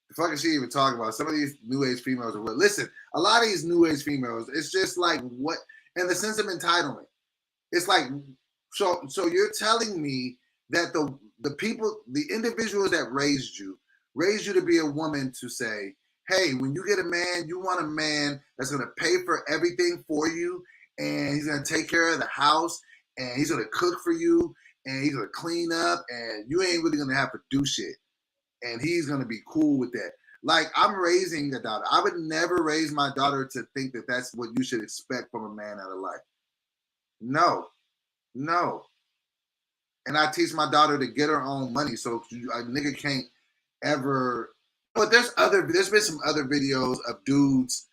The fuck is she even talking about? Some of these new age females are listen, a lot of these new age females, it's just like what in the sense of entitlement. It's like so you're telling me that the people, the individuals that raised you to be a woman to say, hey, when you get a man, you want a man that's gonna pay for everything for you, and he's gonna take care of the house, and he's gonna cook for you, and he's gonna clean up, and you ain't really gonna have to do shit. And he's gonna be cool with that. Like, I'm raising a daughter. I would never raise my daughter to think that that's what you should expect from a man out of life. No. And I teach my daughter to get her own money, so a nigga can't ever. But there's been some other videos of dudes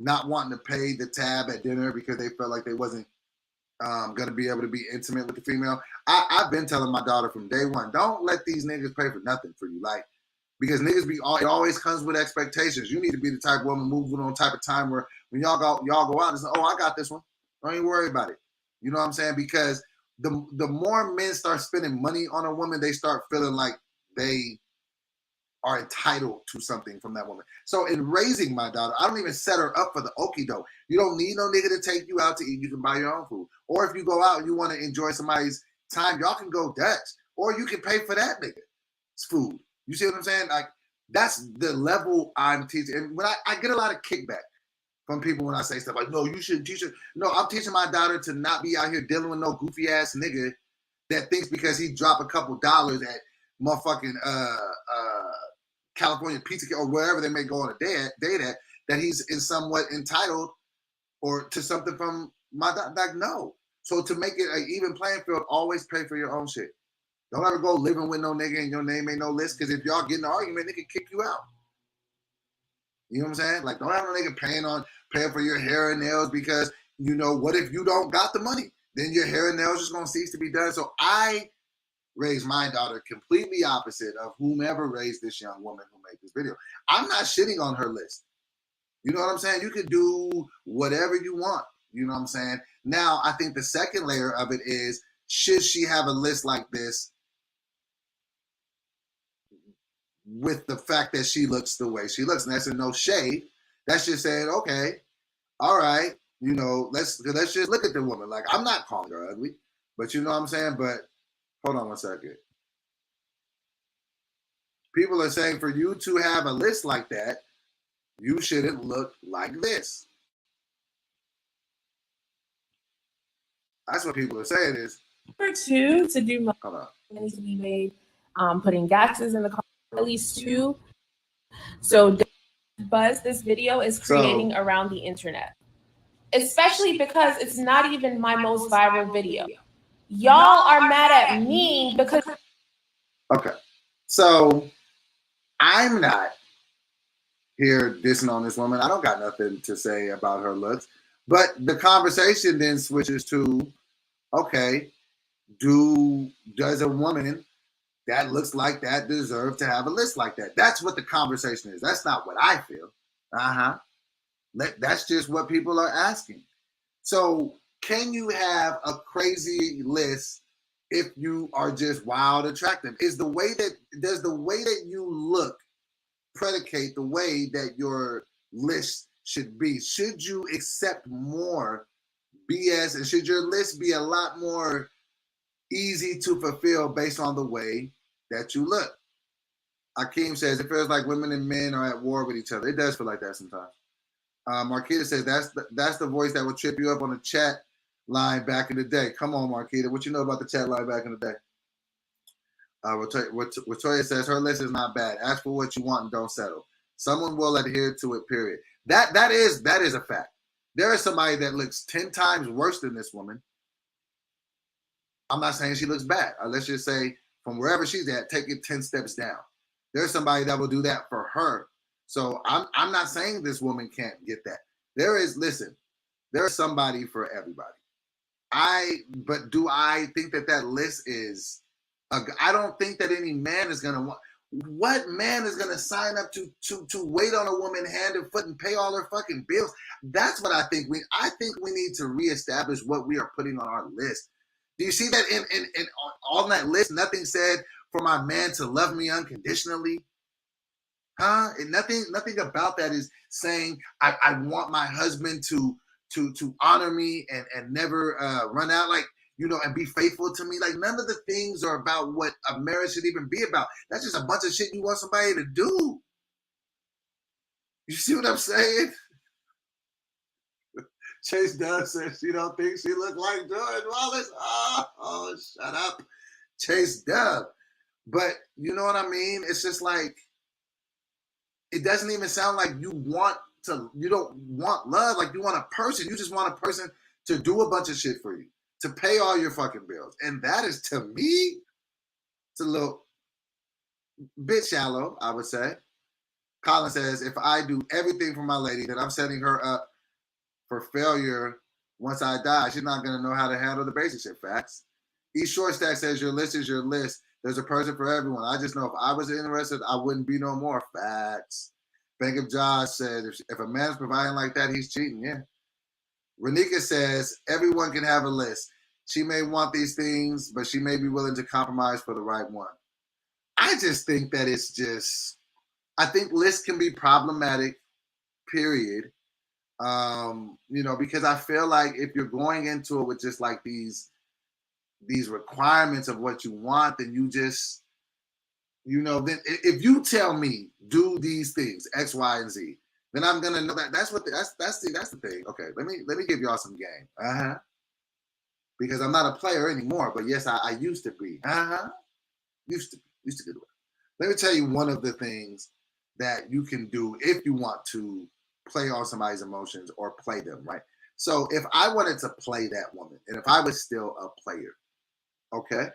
not wanting to pay the tab at dinner because they felt like they wasn't gonna be able to be intimate with the female. I've been telling my daughter from day one, don't let these niggas pay for nothing for you. Like, because niggas it always comes with expectations. You need to be the type of woman moving on type of time where when y'all go out and say, oh, I got this one. Don't even worry about it. You know what I'm saying? Because the more men start spending money on a woman, they start feeling like they are entitled to something from that woman. So in raising my daughter, I don't even set her up for the okie doke. You don't need no nigga to take you out to eat. You can buy your own food. Or if you go out and you want to enjoy somebody's time, y'all can go Dutch. Or you can pay for that nigga's food. You see what I'm saying? Like, that's the level I'm teaching. And when I get a lot of kickback from people when I say stuff like, no, you shouldn't teach her. No, I'm teaching my daughter to not be out here dealing with no goofy ass nigga that thinks because he dropped a couple dollars at motherfucking California Pizza or wherever they may go on a date at, that he's in somewhat entitled or to something from my like, no. So to make it an even playing field, always pay for your own shit. Don't ever go living with no nigga and your name ain't no list, because if y'all get in an argument, they can kick you out. You know what I'm saying? Like, don't have no nigga paying for your hair and nails because, you know, what if you don't got the money? Then your hair and nails just gonna cease to be done. So I raised my daughter completely opposite of whomever raised this young woman who made this video. I'm not shitting on her list. You know what I'm saying? You can do whatever you want. You know what I'm saying? Now, I think the second layer of it is, should she have a list like this with the fact that she looks the way she looks? And that's no shade. That's just saying, okay, all right, you know, let's just look at the woman. Like, I'm not calling her ugly, but you know what I'm saying? But hold on one second. People are saying for you to have a list like that, you shouldn't look like this. That's what people are saying is. Number two, to do Hold on. needs to be made, putting gases in the car, at least two. So the buzz this video is creating around the internet, especially because it's not even my most viral video. Y'all are mad at me because. Okay, so I'm not here dissing on this woman. I don't got nothing to say about her looks, but the conversation then switches to, okay, does a woman that looks like that deserve to have a list like that? That's what the conversation is. That's not what I feel. That's just what people are asking. So can you have a crazy list if you are just wild attractive? Does the way that you look predicate the way that your list should be? Should you accept more BS, and should your list be a lot more easy to fulfill based on the way that you look? Akeem says it feels like women and men are at war with each other. It does feel like that sometimes. Marquita says that's the voice that will trip you up on the chat line back in the day. Come on, Marquita. What you know about the chat line back in the day? Latoya says her list is not bad. Ask for what you want and don't settle. Someone will adhere to it, period. That is a fact. There is somebody that looks 10 times worse than this woman. I'm not saying she looks bad. Let's just say from wherever she's at, take it 10 steps down. There's somebody that will do that for her. So I'm not saying this woman can't get that. There is somebody for everybody. But do I think that list is, I don't think that any man is going to want, what man is going to sign up to wait on a woman hand and foot and pay all her fucking bills? That's what I think we need to reestablish what we are putting on our list. Do you see that in on that list, nothing said for my man to love me unconditionally? Huh? And nothing about that is saying I want my husband to honor me and never run out, like, you know, and be faithful to me. Like, none of the things are about what a marriage should even be about. That's just a bunch of shit you want somebody to do. You see what I'm saying? Chase Dove says she don't think she look like Jordan Wallace. Oh, shut up, Chase Dove. But you know what I mean? It's just like, it doesn't even sound like you don't want love. Like, you want a person. You just want a person to do a bunch of shit for you, to pay all your fucking bills. And that is, to me, it's a little bit shallow, I would say. Colin says, if I do everything for my lady, then I'm setting her up for failure once I die. She's not going to know how to handle the basic shit. Facts. E Short Stack says, your list is your list. There's a person for everyone. I just know if I was interested, I wouldn't be no more. Facts. Bank of Josh said, if a man's providing like that, he's cheating. Yeah. Renika says, everyone can have a list. She may want these things, but she may be willing to compromise for the right one. I just think that I think lists can be problematic, period. You know, because I feel like if you're going into it with just like these requirements of what you want, then you just, you know, then if you tell me do these things, X, Y, and Z, then I'm gonna know that's the thing. Okay, let me give y'all some game. Because I'm not a player anymore, but yes, I used to be. Used to do it. Let me tell you one of the things that you can do if you want to play on somebody's emotions or play them, right? So if I wanted to play that woman, and if I was still a player, okay,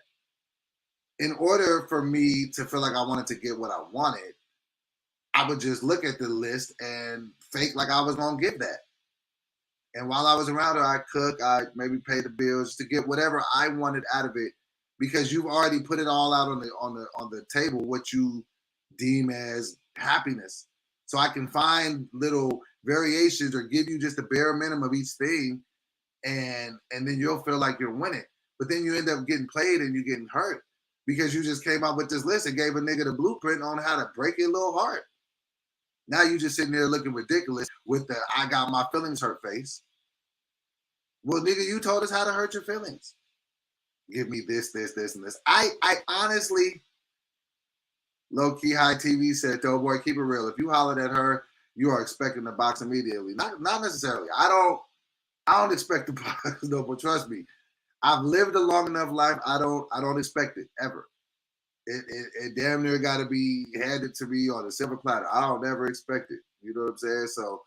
in order for me to feel like I wanted to get what I wanted, I would just look at the list and fake like I was gonna give that. And while I was around her, I'd cook, I'd maybe pay the bills to get whatever I wanted out of it, because you've already put it all out on the table, what you deem as happiness. So I can find little variations or give you just the bare minimum of each thing, and then you'll feel like you're winning. But then you end up getting played and you're getting hurt because you just came out with this list and gave a nigga the blueprint on how to break your little heart. Now you just sitting there looking ridiculous with the I got my feelings hurt face. Well, nigga, you told us how to hurt your feelings. Give me this, and this. I honestly, low-key high TV said, "Oh boy, keep it real. If you hollered at her, you are expecting the box immediately." Not necessarily. I don't expect the box, no, but trust me. I've lived a long enough life. I don't expect it ever. It damn near got to be handed to me on a silver platter. I don't ever expect it. You know what I'm saying? So,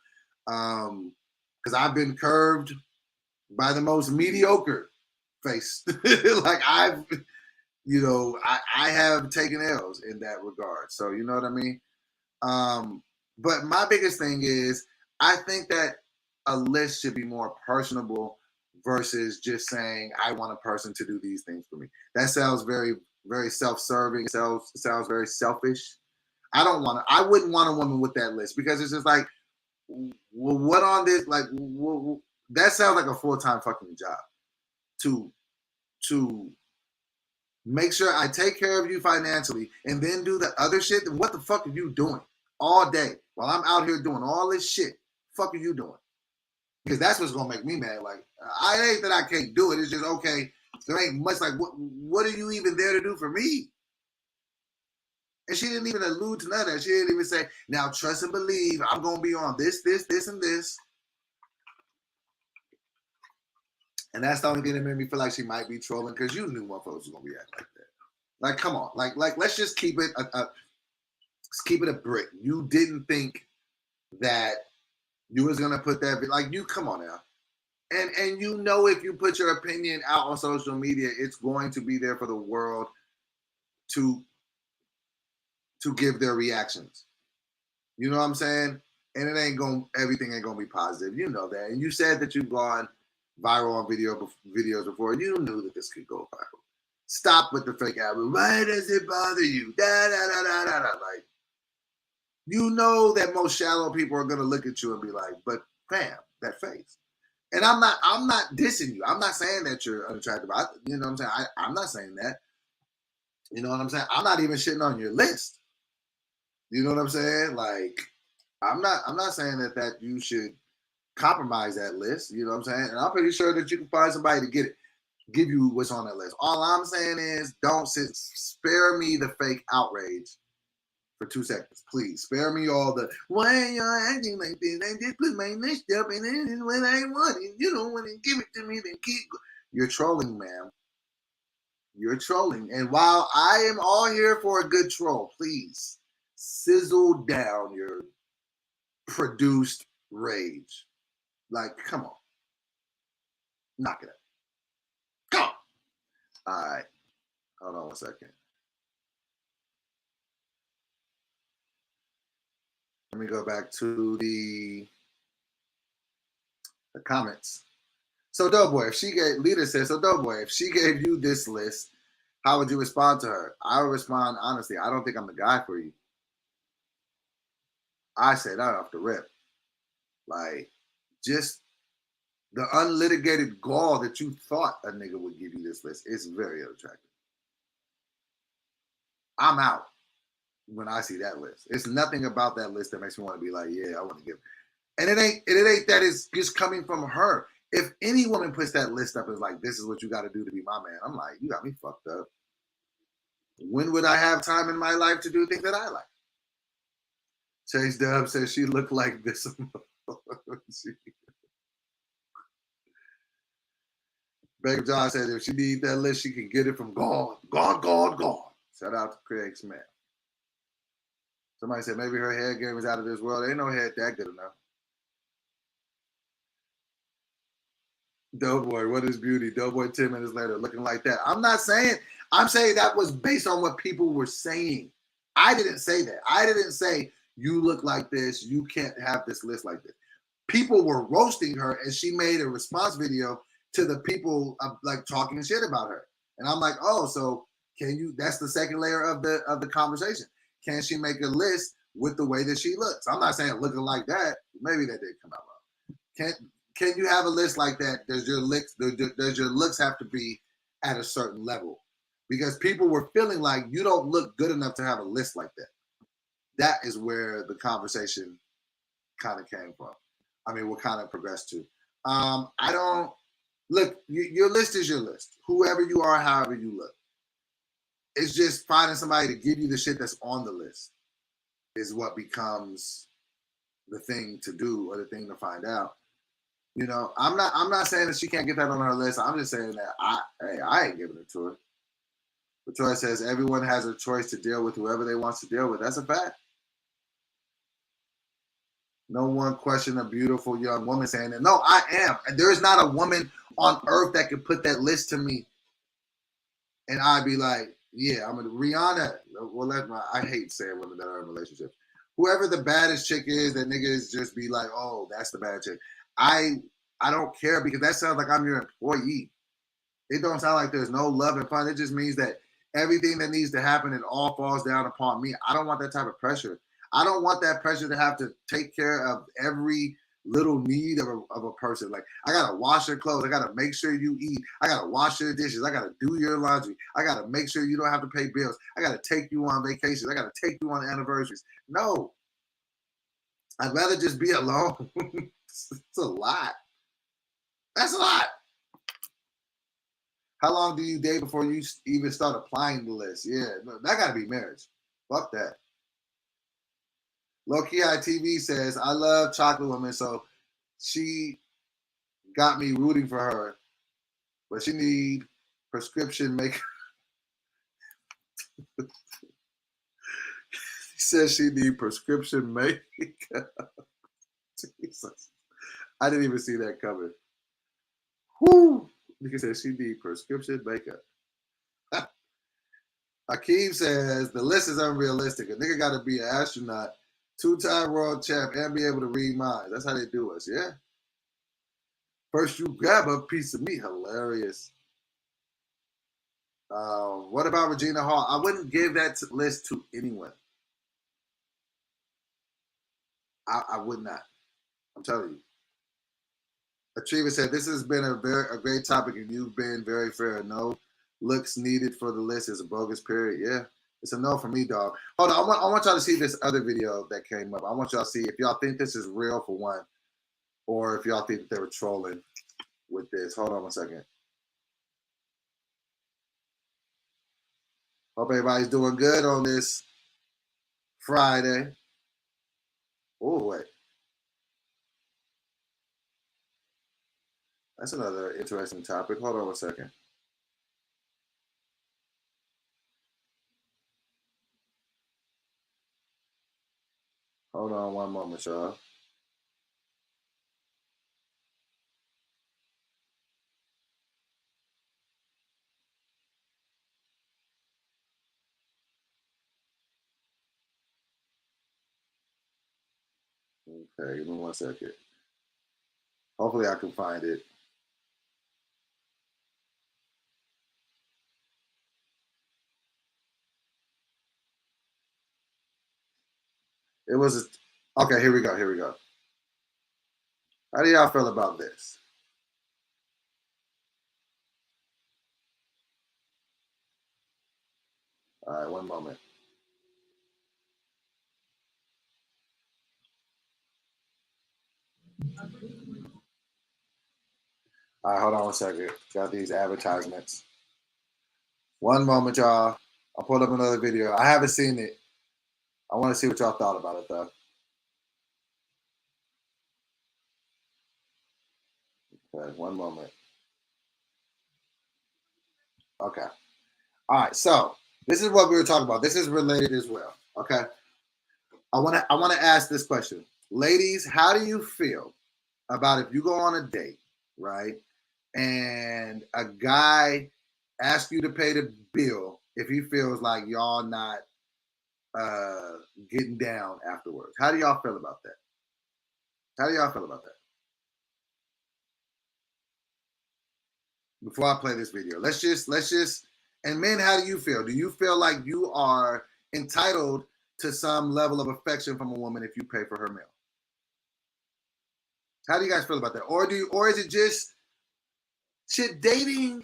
because I've been curved by the most mediocre face. Like I have taken L's in that regard. So you know what I mean? But my biggest thing is I think that a list should be more personable versus just saying I want a person to do these things for me. That sounds very, very self-serving. Sounds very selfish. I wouldn't want a woman with that list because it's just like, well, what on this? Like, that sounds like a full-time fucking job to make sure I take care of you financially and then do the other shit. Then what the fuck are you doing all day while I'm out here doing all this shit? Fuck are you doing? Because that's what's gonna make me mad. Like, I ain't that I can't do it. It's just okay. There ain't much. Like, what are you even there to do for me? And she didn't even allude to none of that. She didn't even say, now trust and believe I'm gonna be on this, and this. And that's the only thing that made me feel like she might be trolling because you knew motherfuckers was gonna react like that. Like, come on, like let's just keep it let's keep it a brick. You didn't think that you was gonna put that like you come on now. And you know if you put your opinion out on social media, it's going to be there for the world to give their reactions. You know what I'm saying? And everything ain't gonna be positive. You know that. And you said that you've gone viral on videos before. You knew that this could go viral. Stop with the fake album. Why does it bother you? Da da da da da da. Like, you know that most shallow people are gonna look at you and be like, "But fam, that face." And I'm not dissing you. I'm not saying that you're unattractive. You know what I'm saying? I'm not saying that. You know what I'm saying? I'm not even shitting on your list. You know what I'm saying? Like, I'm not saying that you should compromise that list. You know what I'm saying? And I'm pretty sure that you can find somebody to give you what's on that list. All I'm saying is spare me the fake outrage for 2 seconds. Please spare me all the why y'all acting like this. I just put my list up and this is what I want. And you don't want to give it to me, then you're trolling, ma'am. You're trolling. And while I am all here for a good troll, please sizzle down your produced rage. Like, come on. Knock it up. Come on. All right. Hold on 1 second. Let me go back to the comments. So Doughboy, if she gave you this list, how would you respond to her? I would respond honestly. I don't think I'm the guy for you. I said that off the rip. Like, just the unlitigated gall that you thought a nigga would give you this list is very unattractive. I'm out when I see that list. It's nothing about that list that makes me want to be like, yeah, I want to give. And it ain't that it's just coming from her. If any woman puts that list up and is like, this is what you got to do to be my man, I'm like, you got me fucked up. When would I have time in my life to do things that I like? Chase Dub says she looked like this. Baker John said if she needs that list, she can get it from gone. Shout out to Craig Smith. Somebody said maybe her head game is out of this world. Ain't no head that good enough. Doughboy, what is beauty? Doughboy 10 minutes later looking like that. I'm saying that was based on what people were saying. I didn't say that. I didn't say you look like this, you can't have this list like this. People were roasting her and she made a response video to the people like talking shit about her. And I'm like, oh, so that's the second layer of the conversation. Can she make a list with the way that she looks? I'm not saying looking like that. Maybe that did come out wrong. Can you have a list like that? Does your looks have to be at a certain level? Because people were feeling like you don't look good enough to have a list like that. That is where the conversation kind of came from. I mean, what kind of progressed to. Your list is your list. Whoever you are, however you look. It's just finding somebody to give you the shit that's on the list is what becomes the thing to do or the thing to find out. You know, I'm not saying that she can't get that on her list. I'm just saying that I ain't giving it to her. Victoria says everyone has a choice to deal with whoever they want to deal with. That's a fact. No one question a beautiful young woman saying that. No, I am. And there is not a woman on earth that could put that list to me. And I'd be like, yeah, I'm Rihanna. Well, I hate saying women that are in relationships. Whoever the baddest chick is, that niggas just be like, oh, that's the bad chick. I don't care because that sounds like I'm your employee. It don't sound like there's no love and fun. It just means that everything that needs to happen, it all falls down upon me. I don't want that type of pressure. I don't want that pressure to have to take care of every little need of a person. Like, I got to wash your clothes. I got to make sure you eat. I got to wash your dishes. I got to do your laundry. I got to make sure you don't have to pay bills. I got to take you on vacations. I got to take you on anniversaries. No. I'd rather just be alone. It's a lot. That's a lot. How long do you date before you even start applying the list? Yeah, no, that got to be marriage. Fuck that. Low-Key ITV says, I love chocolate women, so she got me rooting for her. but she need prescription makeup. He says she need prescription makeup. Jesus. I didn't even see that coming. Whoo! Nigga said she need prescription makeup. Akeem says the list is unrealistic. A nigga got to be an astronaut, 2-time world champ, and be able to read minds. That's how they do us, yeah? First you grab a piece of meat. Hilarious. What about Regina Hall? I wouldn't give that list to anyone. I would not. I'm telling you. Atriva said, this has been a great topic and you've been very fair. No looks needed for the list is a bogus period. Yeah, it's a no for me, dog. Hold on, I want y'all to see this other video that came up. I want y'all to see if y'all think this is real for one, or if y'all think that they were trolling with this. Hold on one second. Hope everybody's doing good on this Friday. Oh, wait. That's another interesting topic. Hold on one second. Hold on one moment, y'all. Okay, give me 1 second. Hopefully I can find it. It was, okay, here we go. How do y'all feel about this? All right, one moment. All right, hold on 1 second. Got these advertisements. One moment, y'all. I'll pull up another video. I haven't seen it. I want to see what y'all thought about it, though. Okay, one moment. Okay. All right, so this is what we were talking about. This is related as well. Okay. I want to ask this question. Ladies, how do you feel about if you go on a date, right? And a guy asks you to pay the bill if he feels like y'all not getting down afterwards. How do y'all feel about that? How do y'all feel about that? Before I play this video, let's just, and men, how do you feel? Do you feel like you are entitled to some level of affection from a woman if you pay for her meal? How do you guys feel about that? Or is it just shit dating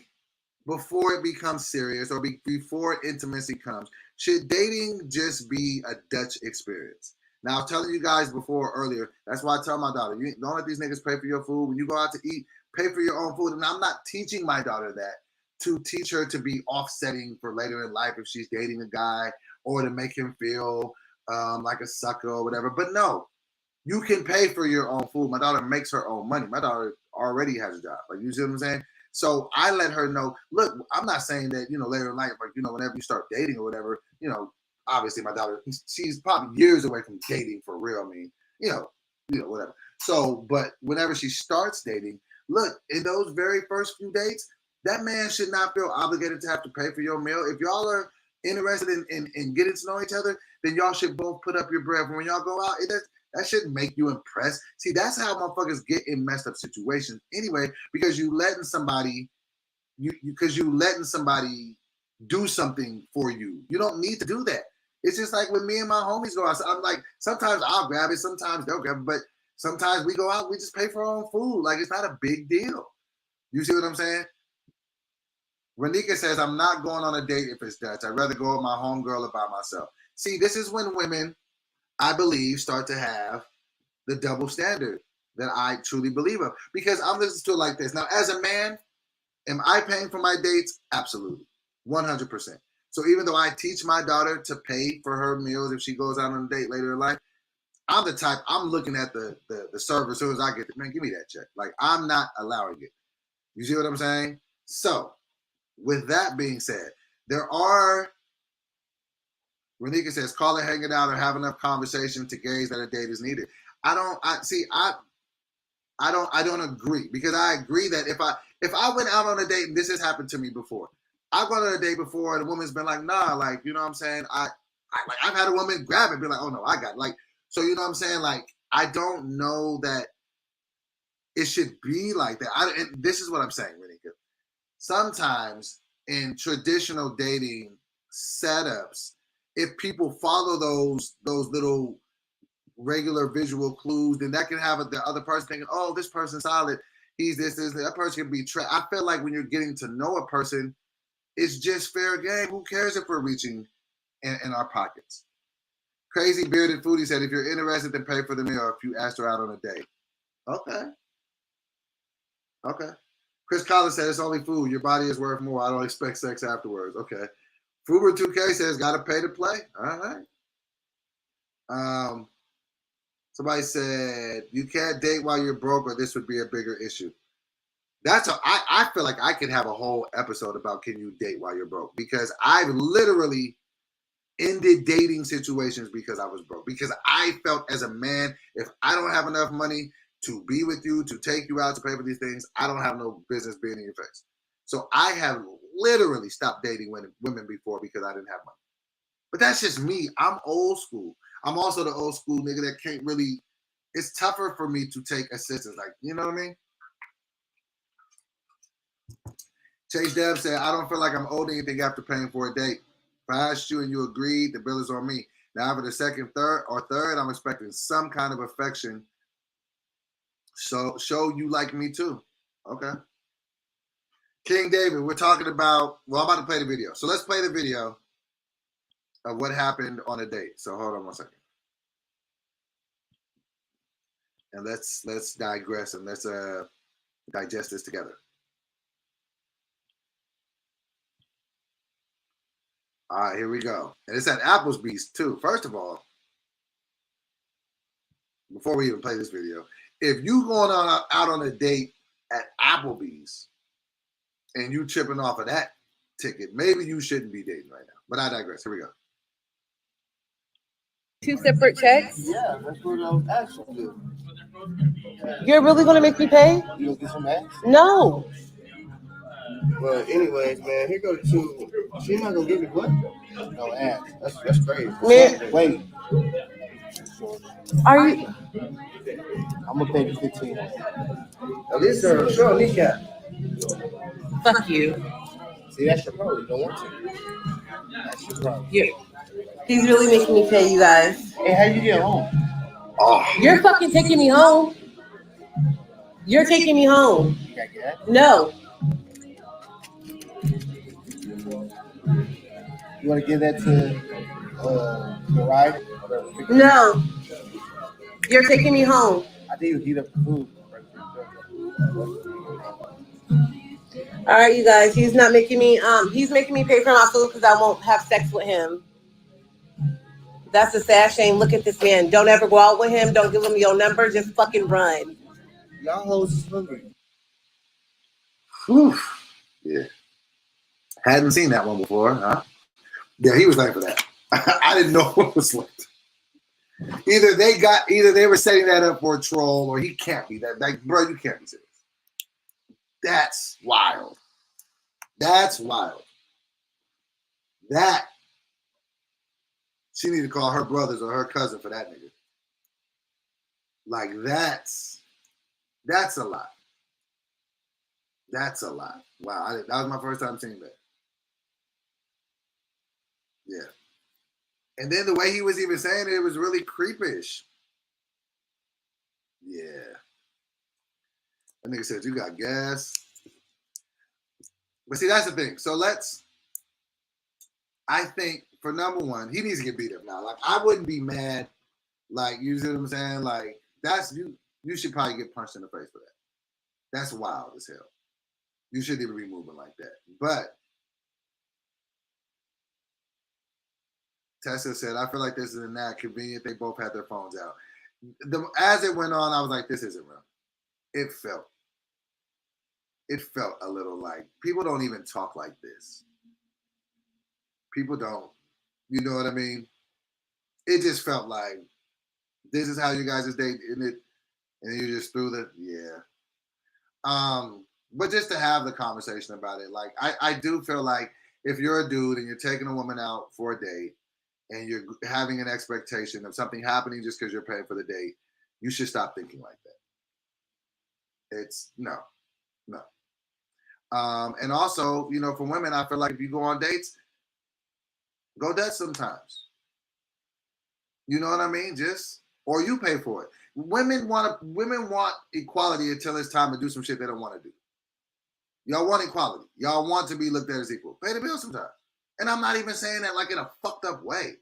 before it becomes serious or before intimacy comes? Should dating just be a Dutch experience? Now, I was telling you guys earlier, that's why I tell my daughter, you don't let these niggas pay for your food. When you go out to eat, pay for your own food. And I'm not teaching my daughter that to teach her to be offsetting for later in life if she's dating a guy or to make him feel like a sucker or whatever. But no, you can pay for your own food. My daughter makes her own money. My daughter already has a job. Like, you see what I'm saying? So I let her know, look, I'm not saying that, later in life, like, whenever you start dating or whatever, obviously my daughter, she's probably years away from dating for real. I mean, whatever. So, but whenever she starts dating, look, in those very first few dates, that man should not feel obligated to have to pay for your meal. If y'all are interested in getting to know each other, then y'all should both put up your bread. When y'all go out, that shouldn't make you impressed. See, that's how motherfuckers get in messed up situations anyway, because you letting somebody do something for you. You don't need to do that. It's just like when me and my homies go out. I'm like, sometimes I'll grab it, sometimes they'll grab it, but sometimes we go out, we just pay for our own food. Like, it's not a big deal. You see what I'm saying? Renika says, I'm not going on a date if it's Dutch. I'd rather go with my homegirl or by myself. See, this is when women, I believe, start to have the double standard that I truly believe of. Because I'm listening to it like this. Now, as a man, am I paying for my dates? Absolutely. 100%. So even though I teach my daughter to pay for her meals if she goes out on a date later in life, I'm the type, I'm looking at the server as soon as I get it. Man, give me that check. Like, I'm not allowing it. You see what I'm saying? So, with that being said, there are. Renika says, call it hanging out or have enough conversation to gauge that a date is needed. I don't agree, because I agree that if I went out on a date, and this has happened to me before, I've gone on a date before and the woman's been like, nah, like, you know what I'm saying? I've had a woman grab it and be like, oh no, I got it. Like, so you know what I'm saying? Like, I don't know that it should be like that. And this is what I'm saying, Renika. Sometimes in traditional dating setups, if people follow those little regular visual clues, then that can have the other person thinking, oh, this person's solid. He's this. That person can be trapped. I feel like when you're getting to know a person, it's just fair game. Who cares if we're reaching in our pockets? Crazy Bearded Foodie said, if you're interested, then pay for the meal if you asked her out on a date. Okay. Chris Collins said, it's only food. Your body is worth more. I don't expect sex afterwards. Okay. Fuber 2K says, gotta pay to play. All right. Somebody said, you can't date while you're broke, or this would be a bigger issue. I feel like I could have a whole episode about can you date while you're broke, because I've literally ended dating situations because I was broke, because I felt as a man, if I don't have enough money to be with you, to take you out, to pay for these things, I don't have no business being in your face. So I have literally stopped dating women before because I didn't have money. But that's just me. I'm old school. I'm also the old school nigga that can't really, it's tougher for me to take assistance. Like, you know what I mean? Chase Dev said, I don't feel like I'm owed anything after paying for a date. If I asked you and you agreed, the bill is on me. Now for the second, third, I'm expecting some kind of affection. So show you like me too. Okay. King David, we're talking about, well, I'm about to play the video. So let's play the video of what happened on a date. So hold on one second. And let's digress and let's digest this together. All right, here we go. And it's at Applebee's too. First of all, before we even play this video, if you going out on a date at Applebee's and you chipping off of that ticket, maybe you shouldn't be dating right now. But I digress. Here we go. 2 separate checks? Yeah, that's what I was asking you. You're really gonna make me pay? You gonna get some ass? No. Well, anyways, man, here go to. She's not gonna give me what? No ass. That's crazy. Man. Wait. Are you? I'm gonna pay the 15. At least show a kneecap. Fuck you. See, that's your problem. You don't want to. That's your problem. Yeah. He's really making me pay, you guys. Hey, how you get home? Oh, You're fucking taking me home. You're taking me home. You got gas? No. You want to give that to the ride? No. You're taking me home. I think you heat up the food. All right, you guys. He's not making me. He's making me pay for my food because I won't have sex with him. That's a sad shame. Look at this man. Don't ever go out with him. Don't give him your number. Just fucking run. Y'all hoes is hungry. whew. Yeah. Hadn't seen that one before, huh? Yeah, he was late for that. I didn't know what was late. Either they were setting that up for a troll, or he can't be that. Like, bro, you can't be serious. That's wild. That's wild. That she need to call her brothers or her cousin for that nigga. Like, that's a lot. That's a lot. Wow, that was my first time seeing that. Yeah. And then the way he was even saying it was really creepish. Yeah. That nigga said, you got gas. But see, that's the thing. So I think for number one, he needs to get beat up now. Like, I wouldn't be mad. Like, you see what I'm saying? Like, that's, you should probably get punched in the face for that. That's wild as hell. You shouldn't even be moving like that. But Tessa said, I feel like this is not convenient. They both had their phones out. As it went on, I was like, this isn't real. It it felt a little like people don't even talk like this. People don't, you know what I mean? It just felt like this is how you guys is dating, and you just threw the But just to have the conversation about it, like I do feel like if you're a dude and you're taking a woman out for a date and you're having an expectation of something happening just because you're paying for the date, you should stop thinking like that. It's no. And also, you know, for women, I feel like if you go on dates, go Dutch sometimes. You know what I mean? Or you pay for it. Women want equality until it's time to do some shit they don't want to do. Y'all want equality. Y'all want to be looked at as equal. Pay the bill sometimes. And I'm not even saying that like in a fucked up way.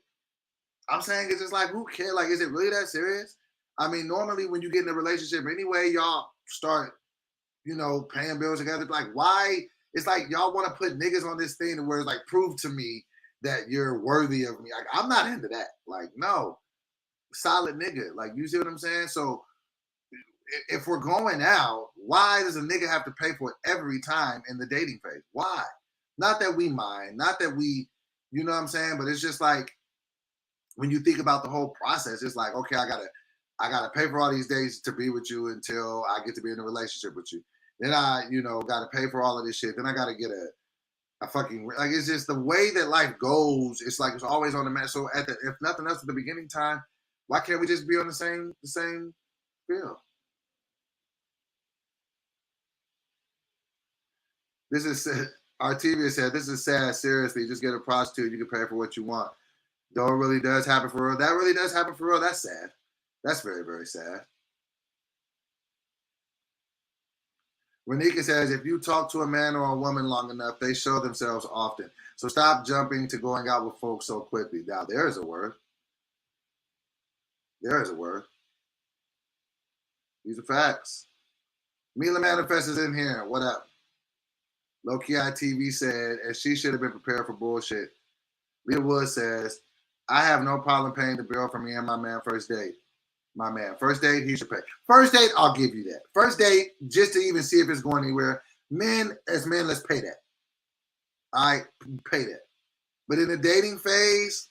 I'm saying it's just like, who cares? Like, is it really that serious? I mean, normally when you get in a relationship anyway, y'all start, you know, paying bills together. Like, why? It's like y'all want to put niggas on this thing where it's like, prove to me that you're worthy of me. Like, I'm not into that. Like, no. Solid nigga. Like, you see what I'm saying? So if we're going out, why does a nigga have to pay for it every time in the dating phase? Why? Not that we mind, not that we, you know what I'm saying? But it's just like, when you think about the whole process, it's like, okay, I gotta pay for all these days to be with you until I get to be in a relationship with you. Then I, you know, gotta pay for all of this shit. Then I gotta get a fucking, like, it's just the way that life goes. It's like it's always on the match. So if nothing else at the beginning time, why can't we just be on the same field? This is Artevia said, this is sad. Seriously, just get a prostitute. You can pay for what you want. Though it really does happen for real. That really does happen for real. That's sad. That's very, very sad. Renika says, if you talk to a man or a woman long enough, they show themselves often. So stop jumping to going out with folks so quickly. Now, there is a word. There is a word. These are facts. Mila Manifest is in here. What up? Low-key ITV said, and she should have been prepared for bullshit. Leah Wood says, I have no problem paying the bill for me and my man first date. My man, first date, he should pay. First date, I'll give you that. First date, just to even see if it's going anywhere. Men, as men, let's pay that. All right, pay that. But in the dating phase,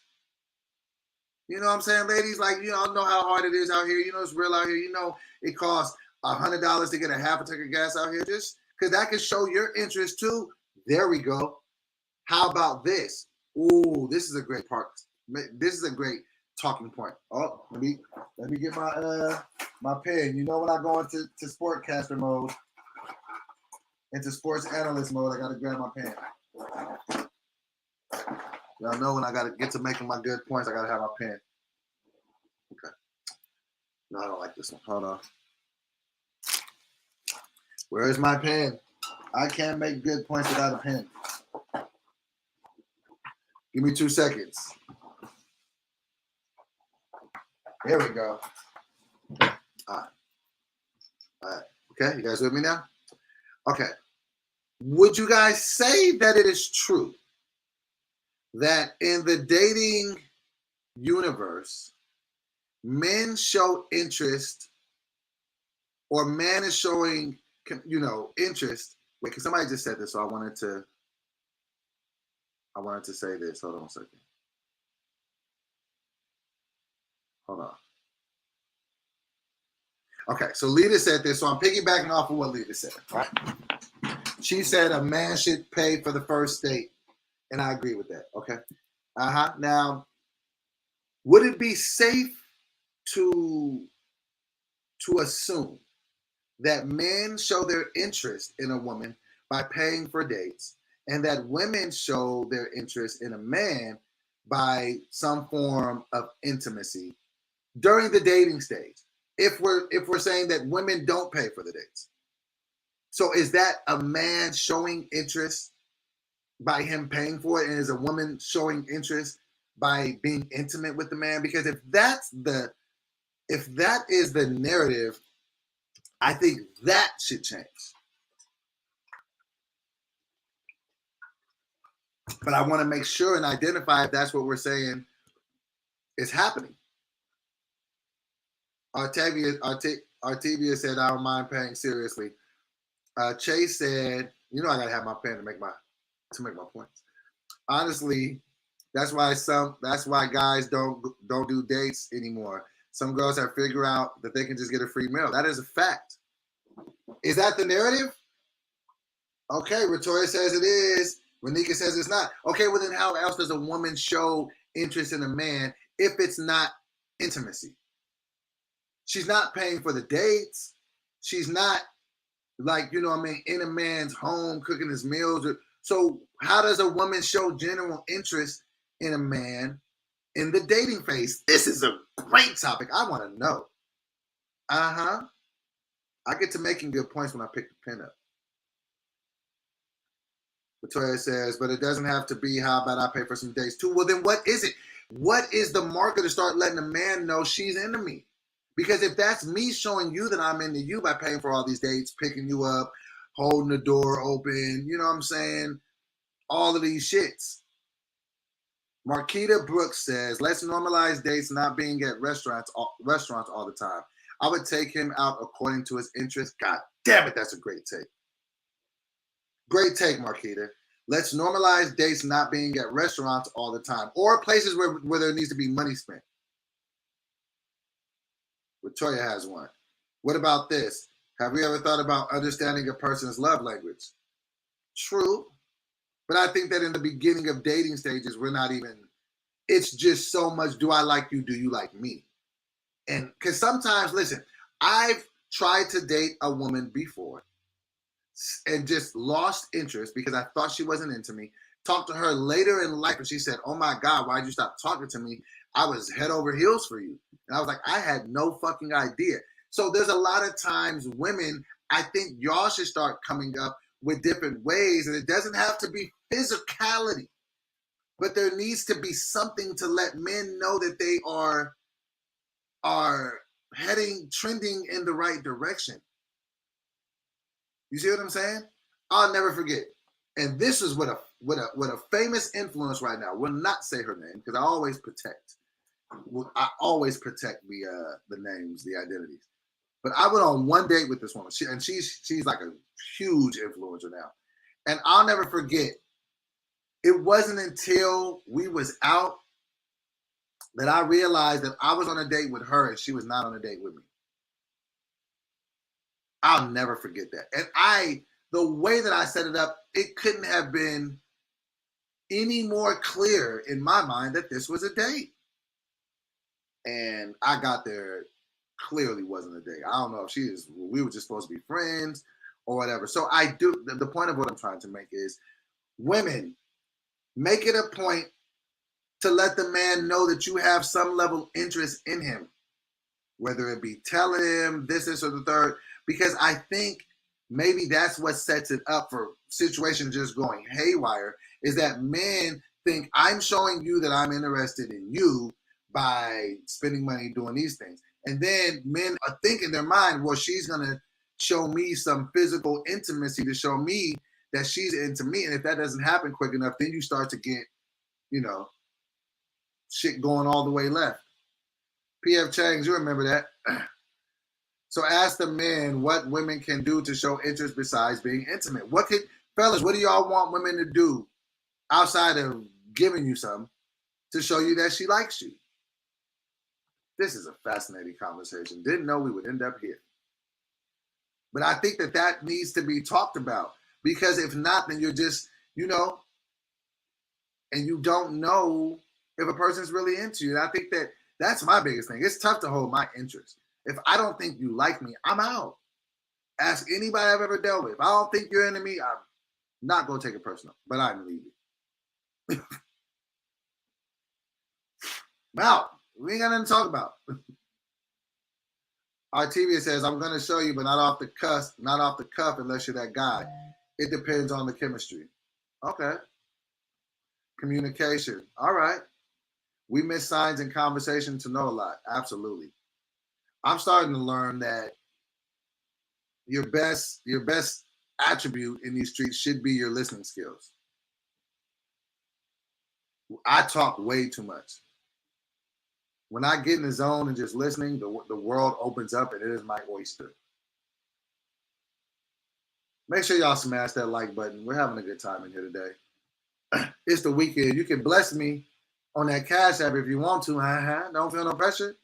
you know what I'm saying, ladies? Like, you all know how hard it is out here. You know it's real out here. You know it costs $100 to get a half a tank of gas out here. Just because that can show your interest too. There we go. How about this? Ooh, this is a great part. This is a great talking point. Oh, let me get my pen. You know when I go into sportcaster mode, into sports analyst mode, I gotta grab my pen. Y'all know when I gotta get to making my good points, I gotta have my pen. Okay. No, I don't like this one. Hold on. Where is my pen? I can't make good points without a pen. Give me 2 seconds. There we go. All right. Okay, you guys with me now? Okay. Would you guys say that it is true that in the dating universe, men show interest, or man is showing, you know, interest? Wait, because somebody just said this, so I wanted to say this. Hold on a second. Hold on. Okay, so Lita said this, so I'm piggybacking off of what Lita said, right? She said a man should pay for the first date, and I agree with that, okay? Now, would it be safe to assume that men show their interest in a woman by paying for dates, and that women show their interest in a man by some form of intimacy during the dating stage? If we're saying that women don't pay for the dates, so is that a man showing interest by him paying for it, and is a woman showing interest by being intimate with the man? Because if that is the narrative, I think that should change. But I want to make sure and identify if that's what we're saying is happening. Artevia said, I don't mind paying seriously. Chase said, "You know, I gotta have my pen to make my points. Honestly, that's why guys don't do dates anymore. Some girls have figured out that they can just get a free meal. That is a fact. Is that the narrative? Okay, Victoria says it is. Renika says it's not. Okay, well then how else does a woman show interest in a man if it's not intimacy? She's not paying for the dates. She's not like, you know what I mean, in a man's home cooking his meals. So how does a woman show general interest in a man in the dating phase? This is a great topic. I want to know. I get to making good points when I pick the pen up. Victoria says, but it doesn't have to be how about I pay for some dates too. Well, then what is it? What is the marker to start letting a man know she's into me? Because if that's me showing you that I'm into you by paying for all these dates, picking you up, holding the door open, you know what I'm saying? All of these shits. Marquita Brooks says, let's normalize dates not being at restaurants all the time. I would take him out according to his interests. God damn it, that's a great take. Great take, Marquita. Let's normalize dates not being at restaurants all the time or places where there needs to be money spent. Victoria has one. What about this? Have we ever thought about understanding a person's love language? True. But I think that in the beginning of dating stages, we're not even, it's just so much, do I like you? Do you like me? And because sometimes, listen, I've tried to date a woman before and just lost interest because I thought she wasn't into me. Talked to her later in life and she said, oh my God, why'd you stop talking to me? I was head over heels for you. And I was like, I had no fucking idea. So there's a lot of times women, I think y'all should start coming up with different ways, and it doesn't have to be physicality, but there needs to be something to let men know that they are trending in the right direction. You see what I'm saying? I'll never forget. And this is what a famous influence right now. Will not say her name because I always protect the names, the identities. But I went on one date with this woman, she's like a huge influencer now. And I'll never forget, it wasn't until we was out that I realized that I was on a date with her and she was not on a date with me. I'll never forget that. And the way that I set it up, it couldn't have been any more clear in my mind that this was a date. And I got there, clearly wasn't a date. I don't know if we were just supposed to be friends or whatever. So the point of what I'm trying to make is, women, make it a point to let the man know that you have some level of interest in him, whether it be telling him this or the third, because I think maybe that's what sets it up for situations just going haywire, is that men think I'm showing you that I'm interested in you by spending money doing these things. And then men are thinking in their mind, well, she's going to show me some physical intimacy to show me that she's into me. And if that doesn't happen quick enough, then you start to get, shit going all the way left. P.F. Changs, you remember that. So ask the men what women can do to show interest besides being intimate. Fellas, what do y'all want women to do outside of giving you some to show you that she likes you? This is a fascinating conversation. Didn't know we would end up here. But I think that needs to be talked about, because if not, then you're just, and you don't know if a person's really into you. And I think that's my biggest thing. It's tough to hold my interest. If I don't think you like me, I'm out. Ask anybody I've ever dealt with. If I don't think you're into me, I'm not going to take it personal, but I'm leaving. I'm out. We ain't got nothing to talk about. Artevia says, I'm going to show you, but not off the cuff unless you're that guy. It depends on the chemistry. Okay. Communication. All right. We miss signs in conversation to know a lot. Absolutely. I'm starting to learn that your best attribute in these streets should be your listening skills. I talk way too much. When I get in the zone and just listening, the world opens up and it is my oyster. Make sure y'all smash that like button. We're having a good time in here today. It's the weekend. You can bless me on that Cash App if you want to. Don't feel no pressure.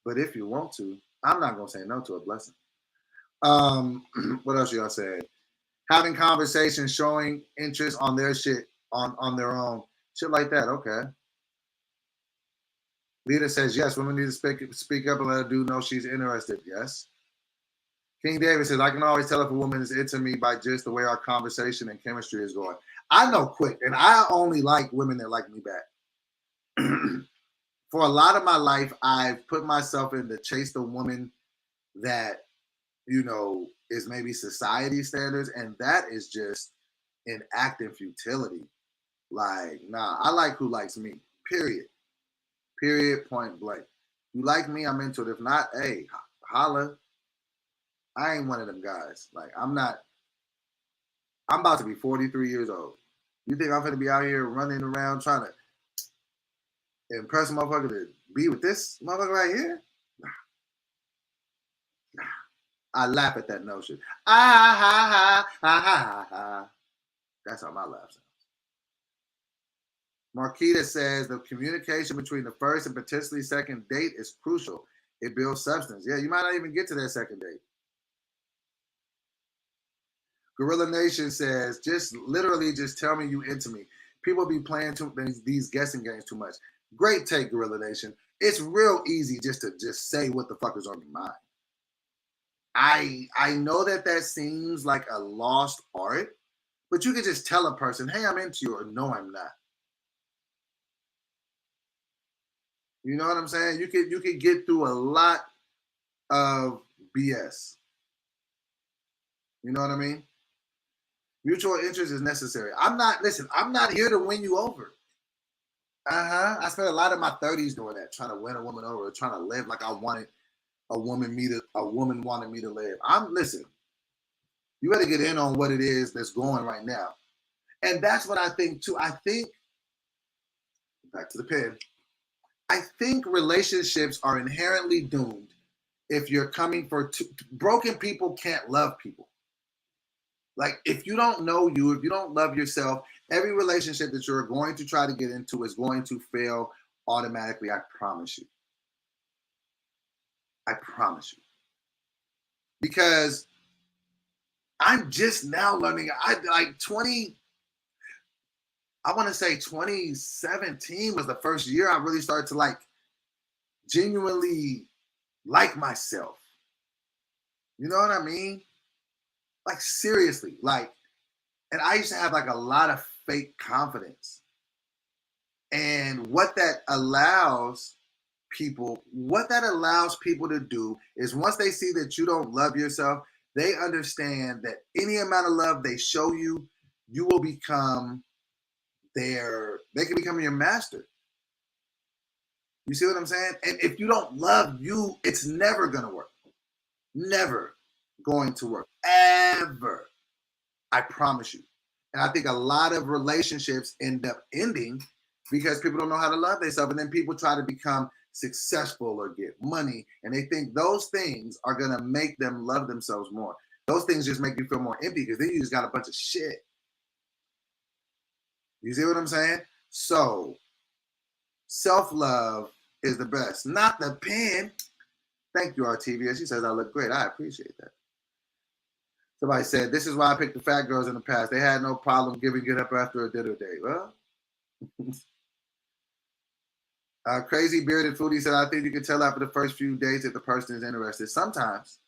But if you want to, I'm not gonna say no to a blessing. What else y'all said? Having conversations, showing interest on their shit on their own. Shit like that. Okay. Leader says yes. Women need to speak up and let a dude know she's interested. Yes. King David says, I can always tell if a woman is into me by just the way our conversation and chemistry is going. I know quick, and I only like women that like me back. For a lot of my life, I've put myself in to chase the woman that, you know, is maybe society standards, and that is just an act in futility. Like, nah, I like who likes me, period. Period, point blank. You like me, I'm into it. If not, hey, holla. I ain't one of them guys. Like, I'm about to be 43 years old. You think I'm going to be out here running around trying to impress a motherfucker to be with this motherfucker right here? Nah. I laugh at that notion. That's how my laugh sounds. Marquita says the communication between the first and potentially second date is crucial. It builds substance. Yeah, you might not even get to that second date. Gorilla Nation says, just tell me you into me. People be playing these guessing games too much. Great take, Gorilla Nation. It's real easy just to say what the fuck is on your mind. I know that seems like a lost art, but you can just tell a person, hey, I'm into you, or no, I'm not. You know what I'm saying? You could get through a lot of BS. You know what I mean? Mutual interest is necessary. I'm not here to win you over. I spent a lot of my 30s doing that, trying to win a woman over, trying to live like I wanted a woman wanted me to live. Listen, you got to get in on what it is that's going right now. And that's what I think too. I think, back to the pen, I think relationships are inherently doomed if you're coming for broken people can't love people. Like, if you don't know you, if you don't love yourself, every relationship that you're going to try to get into is going to fail automatically. I promise you. I promise you. Because I'm just now learning. I want to say 2017 was the first year I really started to genuinely like myself. You know what I mean? Like, seriously, and I used to have a lot of fake confidence. And what that allows people to do is, once they see that you don't love yourself, they understand that any amount of love they show you, you will become they can become your master. You see what I'm saying? And if you don't love you, it's never going to work. Never going to work. Ever. I promise you. And I think a lot of relationships end up ending because people don't know how to love themselves. And then people try to become successful or get money. And they think those things are going to make them love themselves more. Those things just make you feel more empty because then you just got a bunch of shit. You see what I'm saying? So, self-love is the best. Not the pen. Thank you, RTVS. She says I look great. I appreciate that. Somebody said, this is why I picked the fat girls in the past. They had no problem giving it up after a dinner date. Well, Crazy Bearded Foodie said, I think you can tell after the first few days if the person is interested. Sometimes.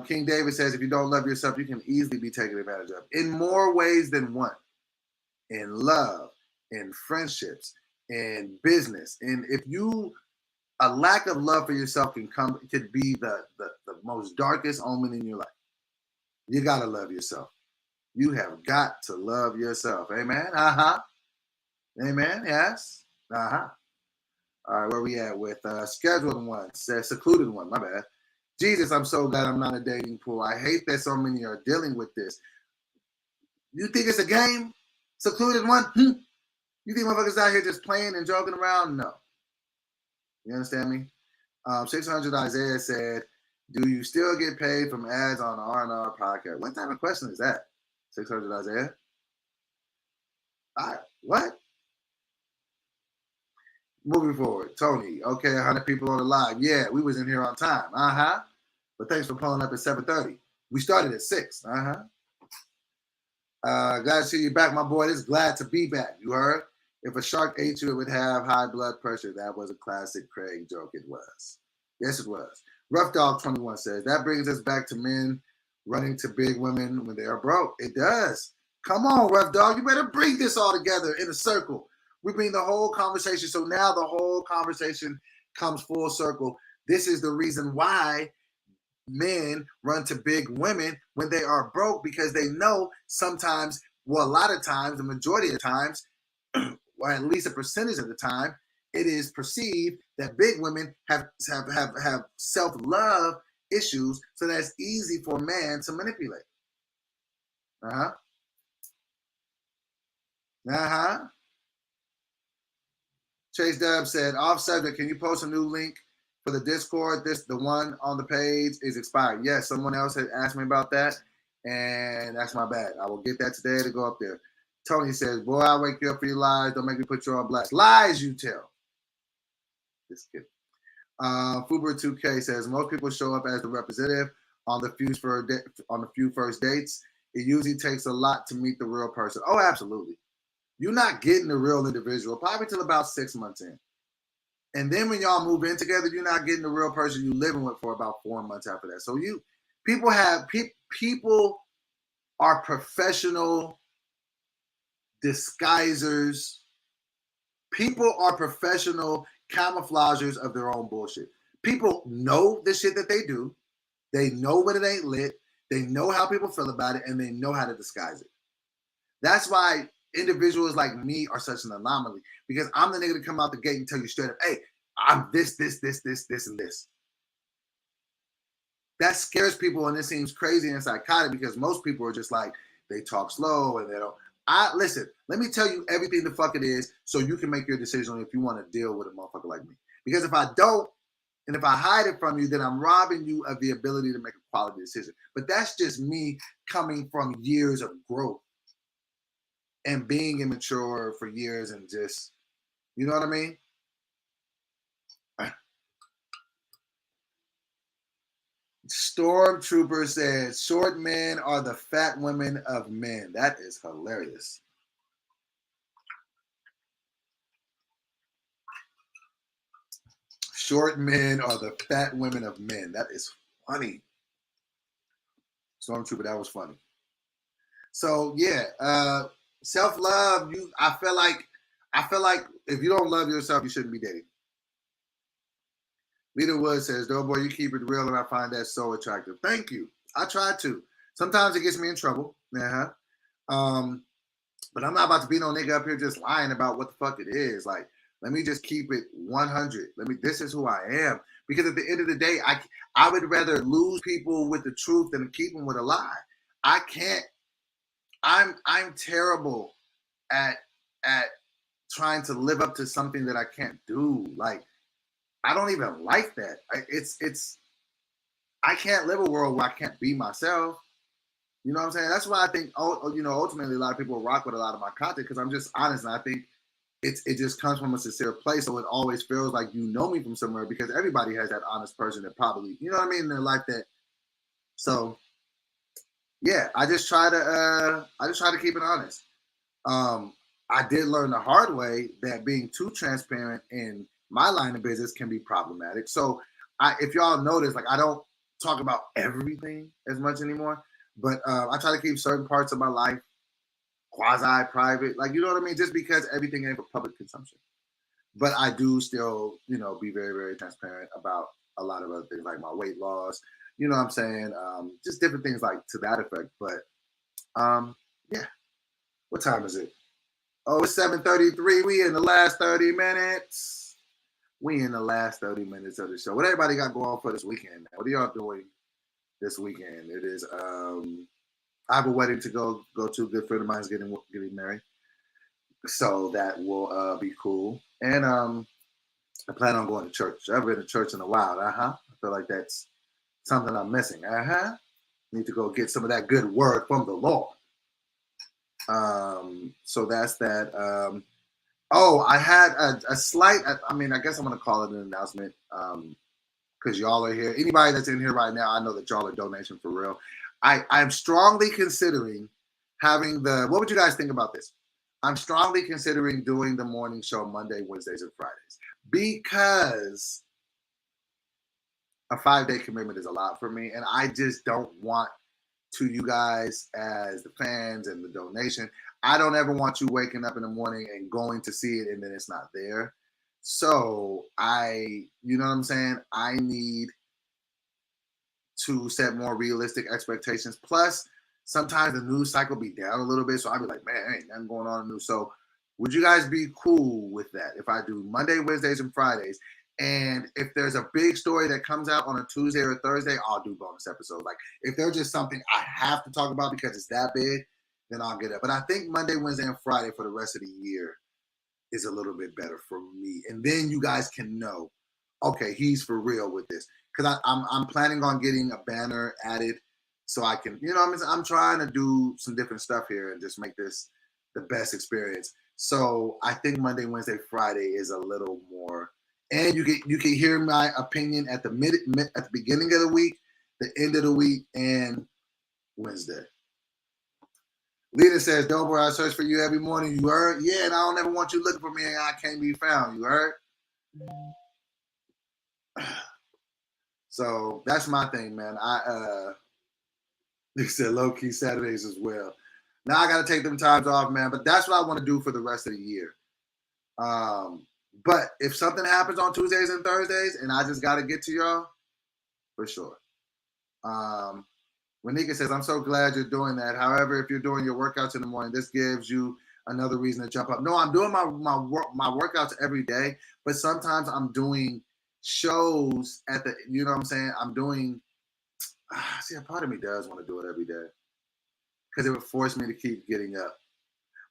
King David says, if you don't love yourself, you can easily be taken advantage of in more ways than one. In love, in friendships, in business. And if a lack of love for yourself could be the most darkest omen in your life. You got to love yourself. You have got to love yourself. Amen? Amen? Yes? All right, where we at with scheduled one? Secluded one, my bad. Jesus, I'm so glad I'm not a dating pool. I hate that so many are dealing with this. You think it's a game? Secluded one? You think motherfuckers out here just playing and joking around? No. You understand me? 600 Isaiah said, Do you still get paid from ads on the R&R podcast? What type of question is that? 600 Isaiah? What? Moving forward, Tony. Okay, 100 people on the live. Yeah, we was in here on time. But thanks for pulling up at 7:30. We started at 6. Glad to see you back, my boy. It's glad to be back. You heard? If a shark ate you, it would have high blood pressure. That was a classic Craig joke. It was. Yes, it was. Rough Dog 21 says, that brings us back to men running to big women when they are broke. It does. Come on, Rough Dog. You better bring this all together in a circle. We bring the whole conversation. So now the whole conversation comes full circle. This is the reason why men run to big women when they are broke, because they know sometimes, well, a lot of times, the majority of the times, or at least a percentage of the time, it is perceived that big women have self-love issues, so that's easy for a man to manipulate. Chase Dub said, off subject, can you post a new link for the Discord? The one on the page is expired. Yes, someone else had asked me about that, and that's my bad. I will get that today to go up there. Tony says, boy, I'll wake you up for your lies. Don't make me put you on blast. Lies you tell. Just kidding. Fuber2K says, most people show up as the representative on the few first dates. It usually takes a lot to meet the real person. Oh, absolutely. You're not getting the real individual probably till about 6 months in. And then when y'all move in together, you're not getting the real person you're living with for about 4 months after that. So people are professional disguisers. People are professional camouflagers of their own bullshit. People know the shit that they do. They know when it ain't lit. They know how people feel about it, and they know how to disguise it. That's why individuals like me are such an anomaly, because I'm the nigga to come out the gate and tell you straight up, hey, I'm this, and this. That scares people, and it seems crazy and psychotic, because most people are just like, they talk slow and they don't. Listen, let me tell you everything the fuck it is so you can make your decision if you want to deal with a motherfucker like me. Because if I don't, and if I hide it from you, then I'm robbing you of the ability to make a quality decision. But that's just me coming from years of growth and being immature for years, and just, you know what I mean? Stormtrooper says, short men are the fat women of men. That is hilarious. Short men are the fat women of men. That is funny. Stormtrooper, that was funny. So yeah, self-love. I feel like if you don't love yourself, you shouldn't be dating. Leader Wood says, Doughboy, you keep it real, and I find that so attractive. Thank you. I try to. Sometimes it gets me in trouble. But I'm not about to be no nigga up here just lying about what the fuck it is. Like, let me just keep it 100. This is who I am. Because at the end of the day, I would rather lose people with the truth than keep them with a lie. I can't. I'm terrible at trying to live up to something that I can't do. Like, I don't even like that. I can't live a world where I can't be myself. You know what I'm saying? That's why I think, ultimately a lot of people rock with a lot of my content, because I'm just honest, and I think it just comes from a sincere place. So it always feels like you know me from somewhere, because everybody has that honest person that probably, you know what I mean, in their life that. So yeah, I just try to keep it honest. I did learn the hard way that being too transparent in my line of business can be problematic. So if y'all notice, like, I don't talk about everything as much anymore, but I try to keep certain parts of my life quasi-private, like, you know what I mean? Just because everything ain't for public consumption. But I do still, be very, very transparent about a lot of other things, like my weight loss, you know what I'm saying? Just different things like to that effect. But yeah. What time is it? Oh, it's 7:33. We in the last 30 minutes. We in the last 30 minutes of the show. What everybody got going on for this weekend? What are y'all doing this weekend? It is I have a wedding to go to. A good friend of mine is getting married, so that will be cool. And I plan on going to church. I haven't been to church in a while. I feel like that's Something I'm missing. Need to go get some of that good word from the Lord. So that's that. I had a slight, I mean, I guess I'm going to call it an announcement because y'all are here. Anybody that's in here right now, I know that y'all are donation for real. I'm strongly considering having what would you guys think about this? I'm strongly considering doing the morning show Monday, Wednesdays, and Fridays because a 5-day commitment is a lot for me. And I just don't want to you guys as the fans and the donation. I don't ever want you waking up in the morning and going to see it and then it's not there. So you know what I'm saying? I need to set more realistic expectations. Plus, sometimes the news cycle be down a little bit. So I'd be like, man, ain't nothing going on in the news. So would you guys be cool with that if I do Monday, Wednesdays, and Fridays? And if there's a big story that comes out on a Tuesday or Thursday, I'll do bonus episodes. Like if there's just something I have to talk about because it's that big, then I'll get it. But I think Monday, Wednesday, and Friday for the rest of the year is a little bit better for me. And then you guys can know, okay, he's for real with this. Because I'm planning on getting a banner added so I can, you know, I'm trying to do some different stuff here and just make this the best experience. So I think Monday, Wednesday, Friday is a little more. And you can hear my opinion at the at the beginning of the week, the end of the week, and Wednesday. Lita says, "Don't worry, I search for you every morning. You heard? Yeah, and I don't ever want you looking for me and I can't be found. You heard?" So that's my thing, man. They said low key Saturdays as well. Now I gotta take them times off, man. But that's what I want to do for the rest of the year. But if something happens on Tuesdays and Thursdays and I just got to get to y'all, for sure. Renika says, I'm so glad you're doing that. However, if you're doing your workouts in the morning, this gives you another reason to jump up. No, I'm doing my workouts every day, but sometimes I'm doing shows at the, you know what I'm saying? I'm doing, see, a part of me does want to do it every day because it would force me to keep getting up.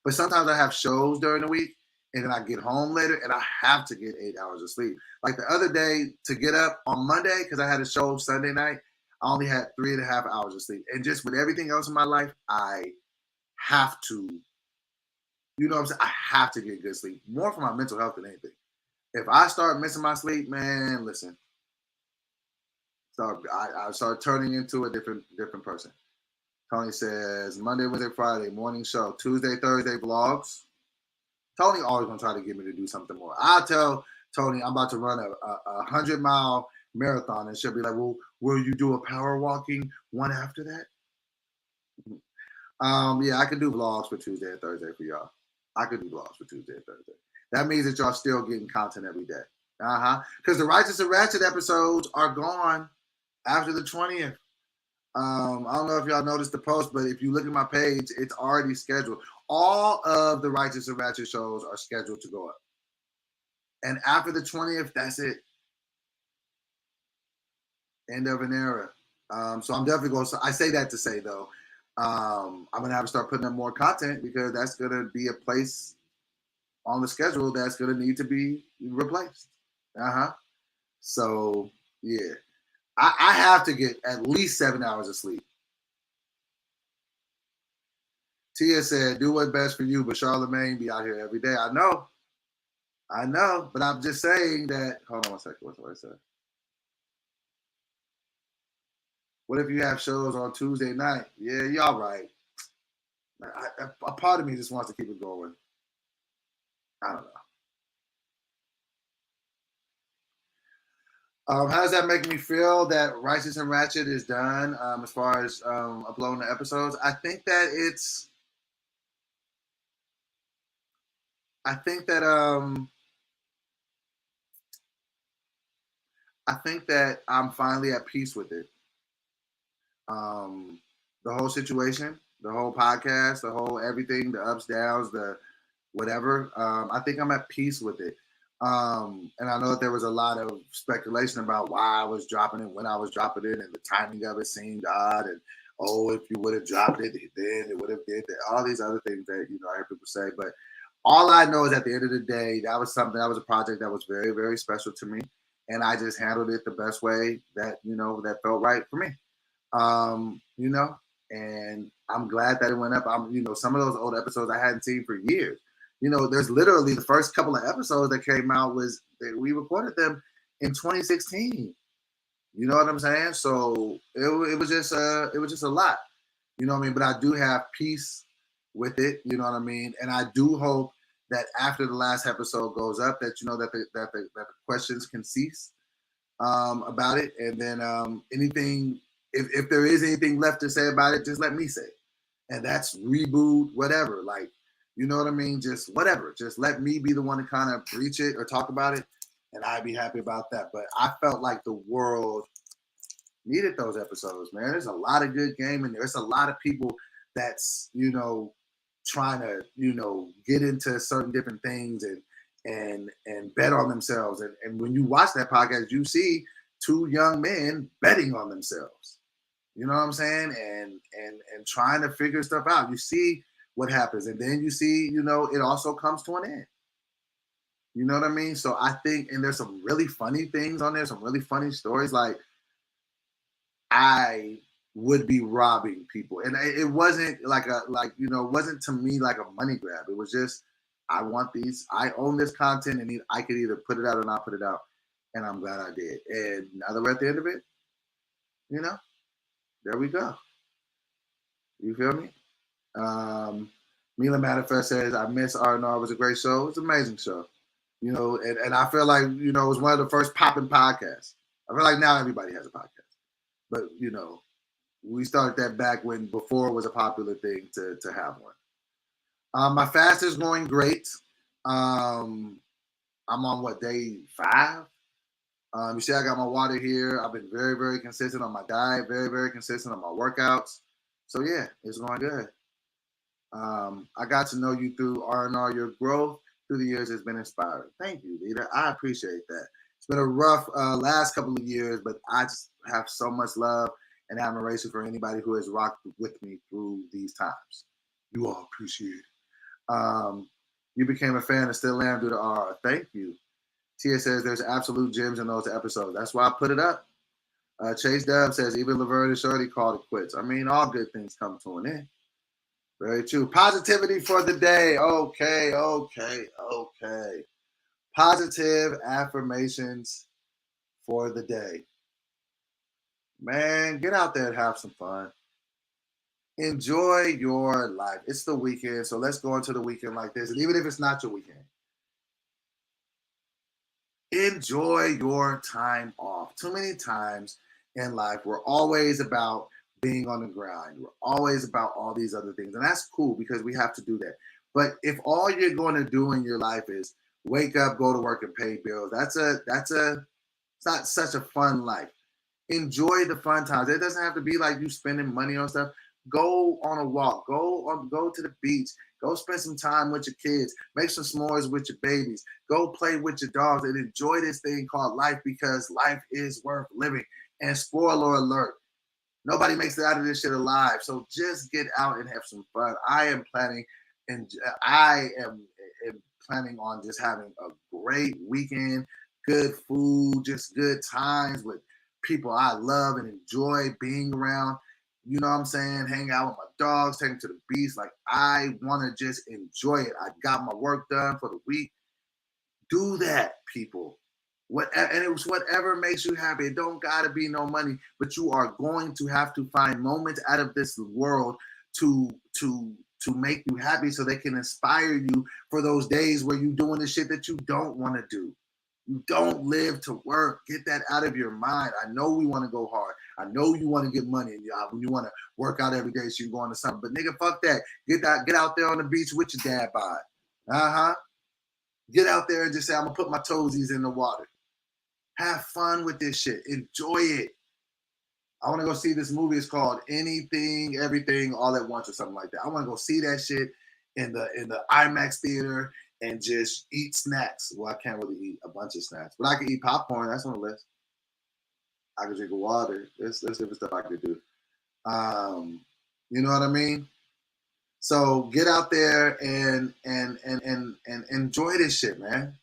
But sometimes I have shows during the week. And then I get home later and I have to get 8 hours of sleep. Like the other day to get up on Monday, because I had a show Sunday night, I only had 3.5 hours of sleep. And just with everything else in my life, I have to, you know what I'm saying? I have to get good sleep. More for my mental health than anything. If I start missing my sleep, man, listen. I start turning into a different person. Tony says, Monday, Wednesday, Friday, morning show. Tuesday, Thursday, vlogs. Tony always gonna try to get me to do something more. I'll tell Tony I'm about to run a 100-mile marathon, and she'll be like, "Well, will you do a power walking one after that?" Yeah, I can do vlogs for Tuesday and Thursday for y'all. I could do vlogs for Tuesday and Thursday. That means that y'all still getting content every day. Because the Righteous and Ratchet episodes are gone after the 20th. I don't know if y'all noticed the post, but if you look at my page, it's already scheduled. All of the Righteous and Ratchet shows are scheduled to go up. And after the 20th, that's it. End of an era. So I'm definitely going to, I say that to say, though, I'm going to have to start putting up more content because that's going to be a place on the schedule that's going to need to be replaced. So, yeah. I have to get at least 7 hours of sleep. Tia said, do what's best for you, but Charlamagne be out here every day. I know, but I'm just saying that. Hold on one second. What's what I said? What if you have shows on Tuesday night? Yeah, y'all right. A part of me just wants to keep it going. I don't know. How does that make me feel that Righteous and Ratchet is done as far as uploading the episodes? I think that I'm finally at peace with it. The whole situation, the whole podcast, the whole everything, the ups, downs, the whatever. I think I'm at peace with it. And I know that there was a lot of speculation about why I was dropping it, when I was dropping it, and the timing of it seemed odd. And if you would have dropped it, then it would have did that. All these other things that I hear people say. But all I know is at the end of the day, that was a project that was very, very special to me. and I just handled it the best way that that felt right for me. And I'm glad that it went up. Some of those old episodes I hadn't seen for years. There's literally the first couple of episodes that came out we recorded them in 2016. You know what I'm saying? So it was just a lot. You know what I mean? But I do have peace with it. You know what I mean? And I do hope that after the last episode goes up, that that the questions can cease about it, and then anything. If there is anything left to say about it, just let me say it. And that's reboot, whatever. Like, you know what I mean? Just whatever. Just let me be the one to kind of breach it or talk about it, and I'd be happy about that. But I felt like the world needed those episodes, man. There's a lot of good game in there. There's a lot of people that's, trying to, get into certain different things and bet on themselves. And when you watch that podcast, you see two young men betting on themselves. You know what I'm saying? And trying to figure stuff out. You see what happens. And then you see, it also comes to an end. You know what I mean? So I think, and there's some really funny things on there, some really funny stories. Like, I would be robbing people. And it wasn't it wasn't to me like a money grab. It was just, I own this content, and I could either put it out or not put it out. And I'm glad I did. And now that we're at the end of it, there we go. You feel me? Mila Manifest says, I miss R&R. It was a great show. It's an amazing show. And I feel like, it was one of the first popping podcasts. I feel like now everybody has a podcast. But, we started that back before it was a popular thing to have one. My fast is going great. I'm on day 5? You see, I got my water here. I've been very, very consistent on my diet, very, very consistent on my workouts. So yeah, it's going good. I got to know you through R&R. Your growth through the years has been inspiring. Thank you, Lita. I appreciate that. It's been a rough last couple of years, but I just have so much love and admiration for anybody who has rocked with me through these times. You all appreciate it. You became a fan and still am due to R. Thank you. Tia says there's absolute gems in those episodes. That's why I put it up. Chase Dub says even Laverne and Shorty called it quits. I mean, all good things come to an end. Very true. Positivity for the day. Okay. Positive affirmations for the day. Man, get out there and have some fun. Enjoy your life. It's the weekend, so let's go into the weekend like this. And even if it's not your weekend, enjoy your time off. Too many times in life, we're always about being on the grind. We're always about all these other things. And that's cool because we have to do that. But if all you're going to do in your life is wake up, go to work, and pay bills, it's not such a fun life. Enjoy the fun times. It doesn't have to be like you spending money on stuff. Go on a walk. Go to the beach. Go spend some time with your kids. Make some s'mores with your babies. Go play with your dogs and enjoy this thing called life, because life is worth living. And spoiler alert, nobody makes it out of this shit alive. So just get out and have some fun. I am planning on just having a great weekend, good food, just good times with people I love and enjoy being around. You know what I'm saying? Hang out with my dogs, take them to the beach. Like, I want to just enjoy it. I got my work done for the week. Do that, people. And it was whatever makes you happy. It don't gotta be no money, but you are going to have to find moments out of this world to make you happy, so they can inspire you for those days where you're doing the shit that you don't want to do. You don't live to work. Get that out of your mind. I know we want to go hard. I know you want to get money, and you want to work out every day so you can go on to something. But nigga, fuck that. Get out there on the beach with your dad bod. Get out there and just say, I'm gonna put my toesies in the water. Have fun with this shit. Enjoy it. I want to go see this movie. It's called Anything, Everything, All at Once or something like that. I want to go see that shit in the IMAX theater and just eat snacks. Well, I can't really eat a bunch of snacks, but I can eat popcorn. That's on the list. I can drink water. There's different stuff I could do. You know what I mean? So get out there and enjoy this shit, man.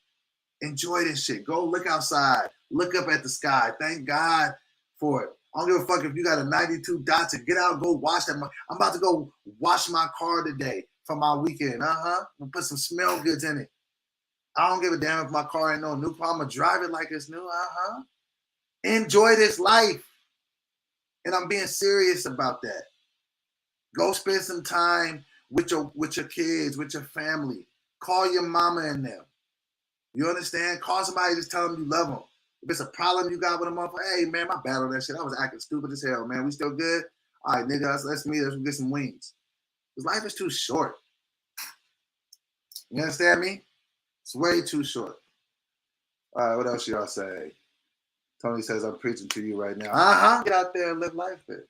Enjoy this shit. Go look outside. Look up at the sky. Thank God for it. I don't give a fuck if you got a 92 dots and get out and go wash that. I'm about to go wash my car today for my weekend. I'm put some smell goods in it. I don't give a damn if my car ain't no new car. I'm going to drive it like it's new. Enjoy this life. And I'm being serious about that. Go spend some time with your kids, with your family. Call your mama and them. You understand? Call somebody, just tell them you love them. If it's a problem you got with them, hey, man, my bad on that shit. I was acting stupid as hell, man. We still good? All right, nigga, let's meet. Let's get some wings. Because life is too short. You understand me? It's way too short. All right, what else y'all say? Tony says, I'm preaching to you right now. Get out there and live life there.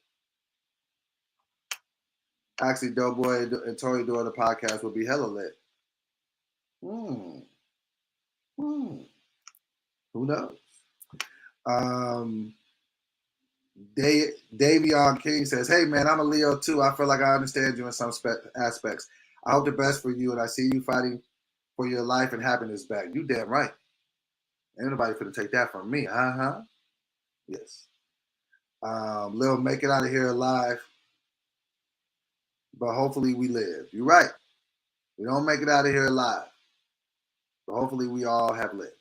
Actually, Doughboy and Tony doing the podcast will be hella lit. Who knows? Davion King says, hey, man, I'm a Leo, too. I feel like I understand you in some aspects. I hope the best for you, and I see you fighting for your life and happiness back. You damn right. Ain't nobody finna take that from me. Yes. Lil, make it out of here alive. But hopefully we live. You're right. We don't make it out of here alive. But hopefully we all have lived.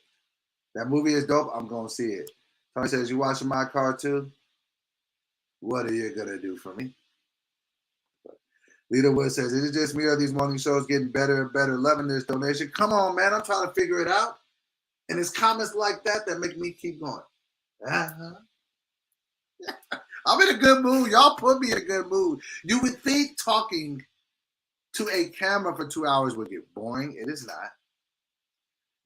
That movie is dope. I'm going to see it. Tony says, you watching my car too? What are you going to do for me? Lita Wood says, is it just me or these morning shows getting better and better? Loving this donation. Come on, man. I'm trying to figure it out. And it's comments like that make me keep going. I'm in a good mood. Y'all put me in a good mood. You would think talking to a camera for 2 hours would get boring. It is not.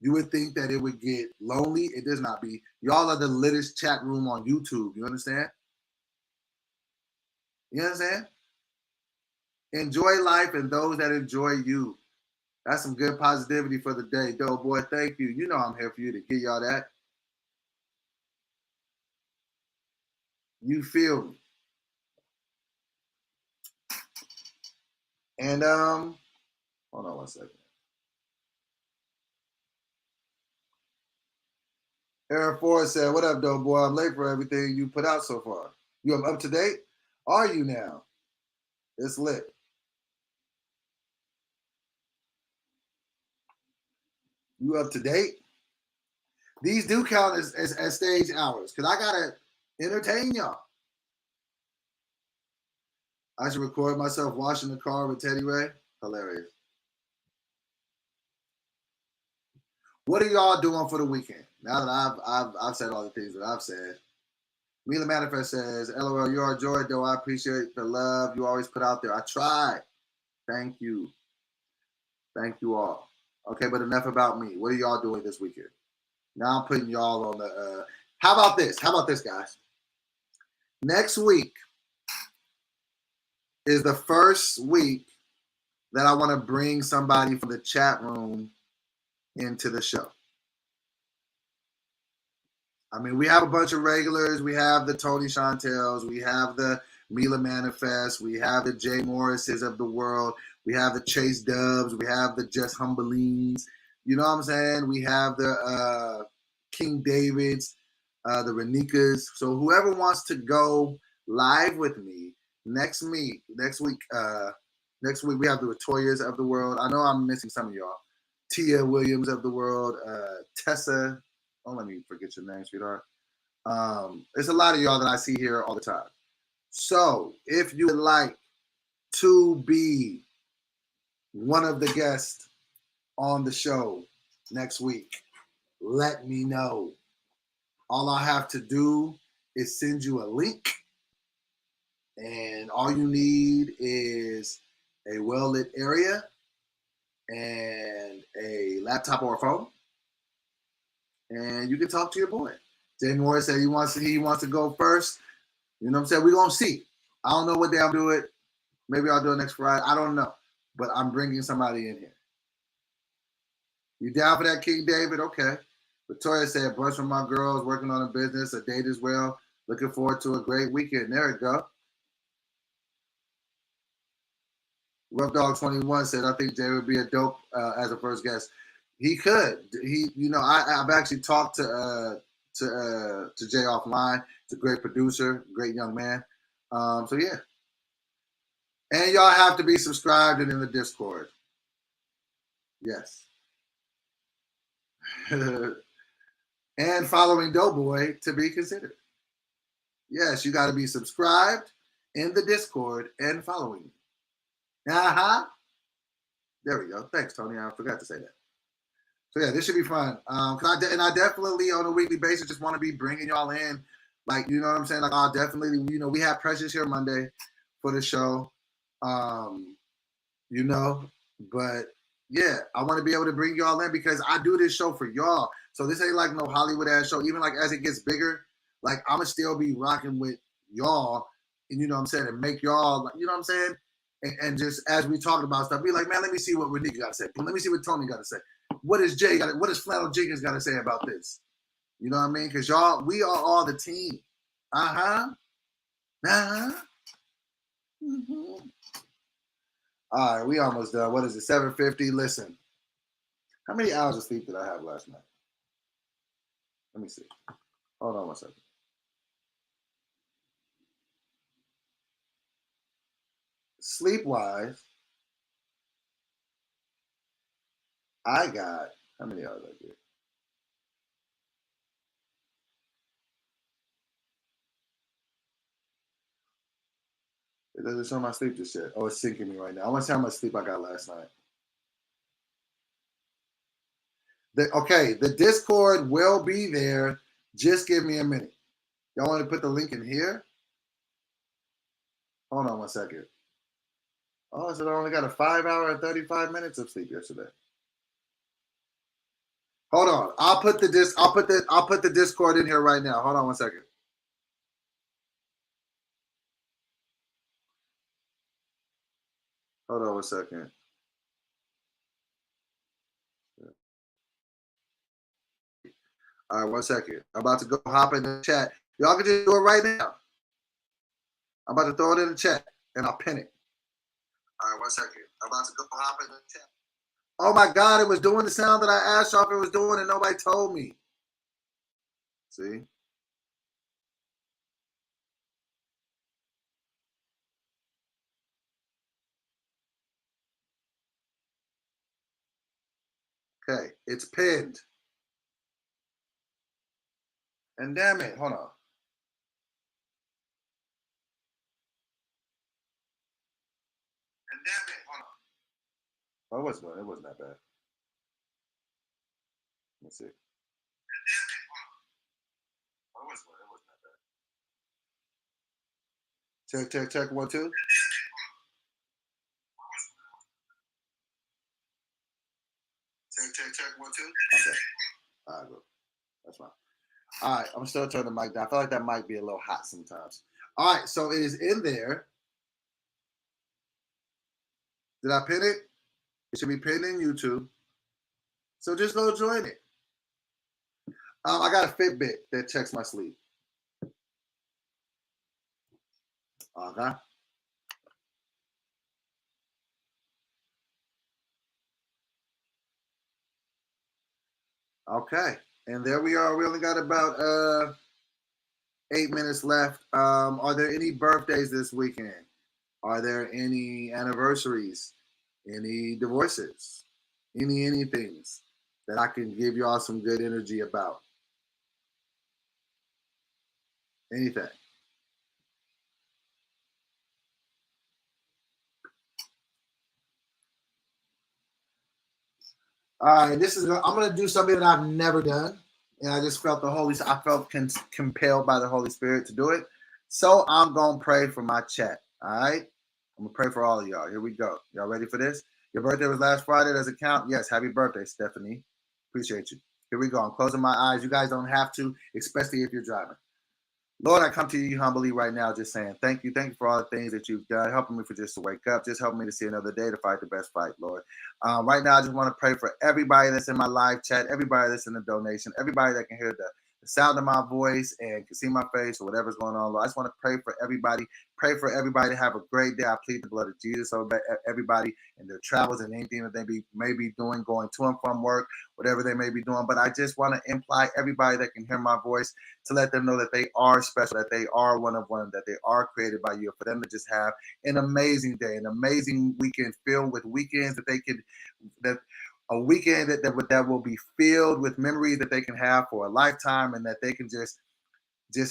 You would think that it would get lonely. It does not be. Y'all are the littest chat room on YouTube. You understand? You understand? Enjoy life and those that enjoy you. That's some good positivity for the day. Doughboy, thank you. You know I'm here for you to give y'all that. You feel me. And hold on one second. Aaron Ford said, what up, Doughboy? I'm late for everything you put out so far. You up to date? Are you now? It's lit. You up to date? These do count as stage hours because I got to entertain y'all. I should record myself washing the car with Teddy Ray. Hilarious. What are y'all doing for the weekend? Now that I've said all the things that I've said. Mila Manifest says, LOL, you are a joy, though. I appreciate the love you always put out there. I try. Thank you. Thank you all. Okay, but enough about me. What are y'all doing this weekend? Now I'm putting y'all on the how about this? How about this, guys? Next week is the first week that I want to bring somebody from the chat room into the show. I mean, we have a bunch of regulars. We have the Tony Chantels. We have the Mila Manifest. We have the Jay Morrises of the world. We have the Chase Dubs. We have the Jess Humbelines. You know what I'm saying? We have the King Davids, the Renikas. So whoever wants to go live with me next week we have the Latoyas of the world. I know I'm missing some of y'all. Tia Williams of the world, Tessa. Don't let me forget your name, sweetheart. There's a lot of y'all that I see here all the time. So if you would like to be one of the guests on the show next week, let me know. All I have to do is send you a link, and all you need is a well-lit area and a laptop or a phone, and you can talk to your boy. Jay Morris said he wants to go first. You know what I'm saying? We're going to see. I don't know what day I'm doing it. Maybe I'll do it next Friday. I don't know. But I'm bringing somebody in here. You down for that, King David? Okay. Victoria said, a bunch of my girls working on a business, a date as well. Looking forward to a great weekend. There we go. Rough Dog 21 said, I think Jay would be a dope as a first guest. He could. I've actually talked to to Jay Offline. He's a great producer, great young man. So yeah. And y'all have to be subscribed and in the Discord. Yes. And following Doughboy to be considered. Yes, you got to be subscribed in the Discord and following me. There we go. Thanks, Tony. I forgot to say that. So yeah, this should be fun. I definitely on a weekly basis just want to be bringing y'all in, like, you know what I'm saying. Like, I'll definitely, you know, we have Precious here Monday for the show, you know, but yeah, I want to be able to bring y'all in because I do this show for y'all. So this ain't like no Hollywood ass show. Even like as it gets bigger, like I'm gonna still be rocking with y'all, and you know what I'm saying, and make y'all, like, you know what I'm saying, and just as we talk about stuff, be like, man, let me see what Renika got to say. Let me see what Tony got to say. What is Jay got? What is Flannel Jenkins got to say about this? You know what I mean? Because y'all, we are all the team. Mm-hmm. All right, we almost done. What is it? 7:50. Listen, how many hours of sleep did I have last night? Let me see. Hold on one second. Sleep-wise, I got, how many hours I get? It doesn't show my sleep just yet. Oh, it's syncing me right now. I want to see how much sleep I got last night. Okay, the Discord will be there. Just give me a minute. Y'all want to put the link in here? Hold on one second. Oh, so I only got a 5 hour and 35 minutes of sleep yesterday. Hold on. I'll put the Discord in here right now. Hold on one second. Hold on one second. All right, 1 second. I'm about to go hop in the chat. Y'all can just do it right now. I'm about to throw it in the chat and I'll pin it. All right, 1 second. I'm about to go hop in the chat. Oh my God, it was doing the sound that I asked y'all if it was doing and nobody told me. See? Okay, it's pinned. And damn it, hold on. And damn it, hold on. Oh, it wasn't that bad. Let's see. And damn it, hold on. Oh, it wasn't that bad. Check, 1, 2. Check, 1, 2. Okay. All right, bro. That's fine. All right, I'm still turning the mic down. I feel like that might be a little hot sometimes. All right, so it is in there. Did I pin it? It should be pinned in YouTube. So just go join it. I got a Fitbit that checks my sleep. Okay. Okay, and there we are. We only got about 8 minutes left. Are there any birthdays this weekend? Are there any anniversaries? Any divorces? Anythings that I can give y'all some good energy about? Anything? All right, I'm gonna do something that I've never done, and I just felt I felt compelled by the Holy Spirit to do it. So I'm gonna pray for my chat. All right, I'm gonna pray for all of y'all. Here we go. Y'all ready for this? Your birthday was last Friday. Does it count? Yes. Happy birthday, Stephanie. Appreciate you. Here we go. I'm closing my eyes. You guys don't have to, especially if you're driving. Lord, I come to you humbly right now, just saying thank you. Thank you for all the things that you've done, helping me for just to wake up, just helping me to see another day to fight the best fight, Lord. Right now, I just want to pray for everybody that's in my live chat, everybody that's in the donation, everybody that can hear the sound of my voice and can see my face or whatever's going on, Lord, I just want to pray for everybody. Pray for everybody to have a great day. I plead the blood of Jesus over everybody in their travels and anything that they may be doing, going to and from work, whatever they may be doing. But I just want to imply everybody that can hear my voice to let them know that they are special, that they are one of one, that they are created by you, for them to just have an amazing day, an amazing weekend filled with weekends that they could, that a weekend that will be filled with memories that they can have for a lifetime, and that they can just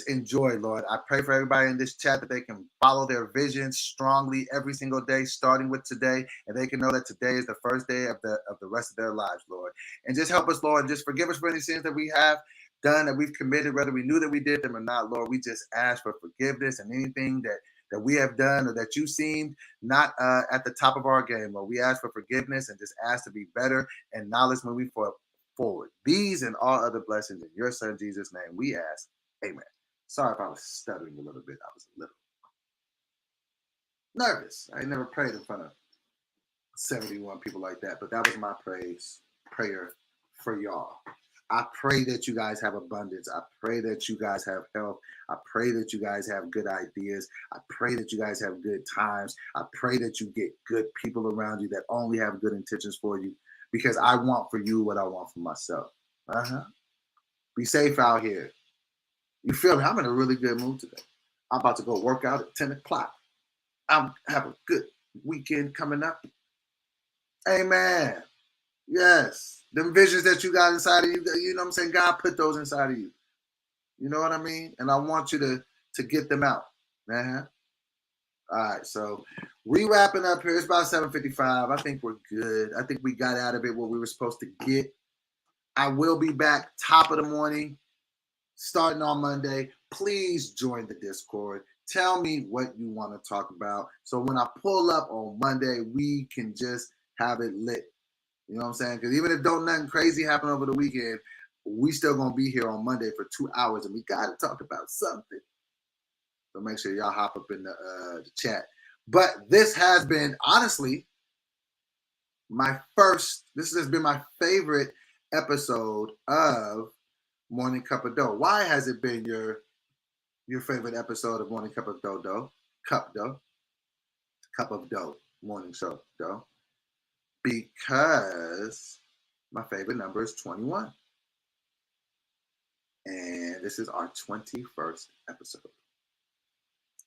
enjoy, Lord. I pray for everybody in this chat that they can follow their vision strongly every single day, starting with today, and they can know that today is the first day of the rest of their lives, Lord. And just help us, Lord. Just forgive us for any sins that we have done, that we've committed, whether we knew that we did them or not, Lord. We just ask for forgiveness, and anything that we have done or that you seemed not at the top of our game, Lord. We ask for forgiveness and just ask to be better and knowledge moving forward. These and all other blessings in your son Jesus' name we ask. Amen. Sorry if I was stuttering a little bit. I was a little nervous. I never prayed in front of 71 people like that, but that was my prayer for y'all. I pray that you guys have abundance. I pray that you guys have health. I pray that you guys have good ideas. I pray that you guys have good times. I pray that you get good people around you that only have good intentions for you, because I want for you what I want for myself. Be safe out here. You feel me? I'm in a really good mood today. I'm about to go work out at 10 o'clock. I'm have a good weekend coming up. Amen. Yes. Them visions that you got inside of you, you know what I'm saying? God put those inside of you. You know what I mean? And I want you to get them out. All right, so we wrapping up here. It's about 7:55. I think we're good. I think we got out of it what we were supposed to get. I will be back top of the morning, starting on Monday. Please join the Discord. Tell me what you want to talk about, so when I pull up on Monday, we can just have it lit. You know what I'm saying? Because even if don't nothing crazy happen over the weekend, we still gonna be here on Monday for 2 hours, and we gotta talk about something. So make sure y'all hop up in the chat. But this has been, honestly, this has been my favorite episode of Morning Cup of Dough. Why has it been your favorite episode of Morning Cup of Dough? Cup of Dough, morning show dough. Because my favorite number is 21. And this is our 21st episode.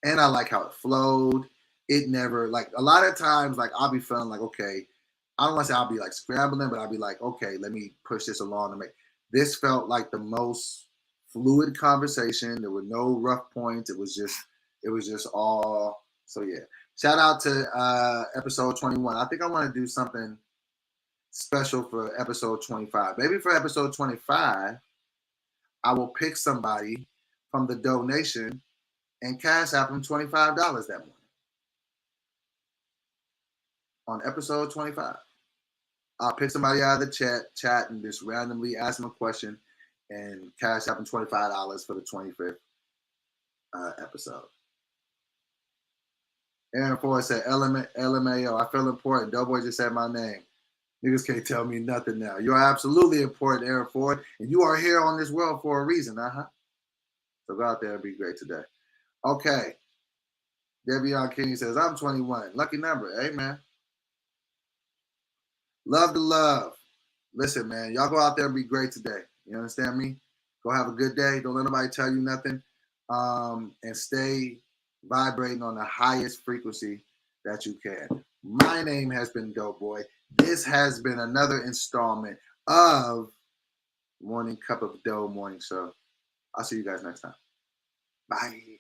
And I like how it flowed. It never, like, a lot of times, like, I'll be feeling like, okay, I don't want to say I'll be like scrambling, but I'll be like, okay, let me push this along to make. This felt like the most fluid conversation. There were no rough points. It was just all. So yeah. Shout out to episode 21. I think I want to do something special for episode 25. Maybe for episode 25, I will pick somebody from the donation and cash out them $25 that morning. On episode 25. I'll pick somebody out of the chat and just randomly ask them a question and cash out them $25 for the 25th episode. Aaron Ford said, LMAO, I feel important. Doughboy just said my name. Niggas can't tell me nothing now. You are absolutely important, Aaron Ford, and you are here on this world for a reason. So go out there and be great today. Okay. Devion King says, I'm 21. Lucky number. Hey, man. Love to love. Listen, man, y'all go out there and be great today. You understand me? Go have a good day. Don't let nobody tell you nothing. And stay vibrating on the highest frequency that you can. My name has been Doughboy. This has been another installment of Morning Cup of Dough Morning Show. I'll see you guys next time. Bye.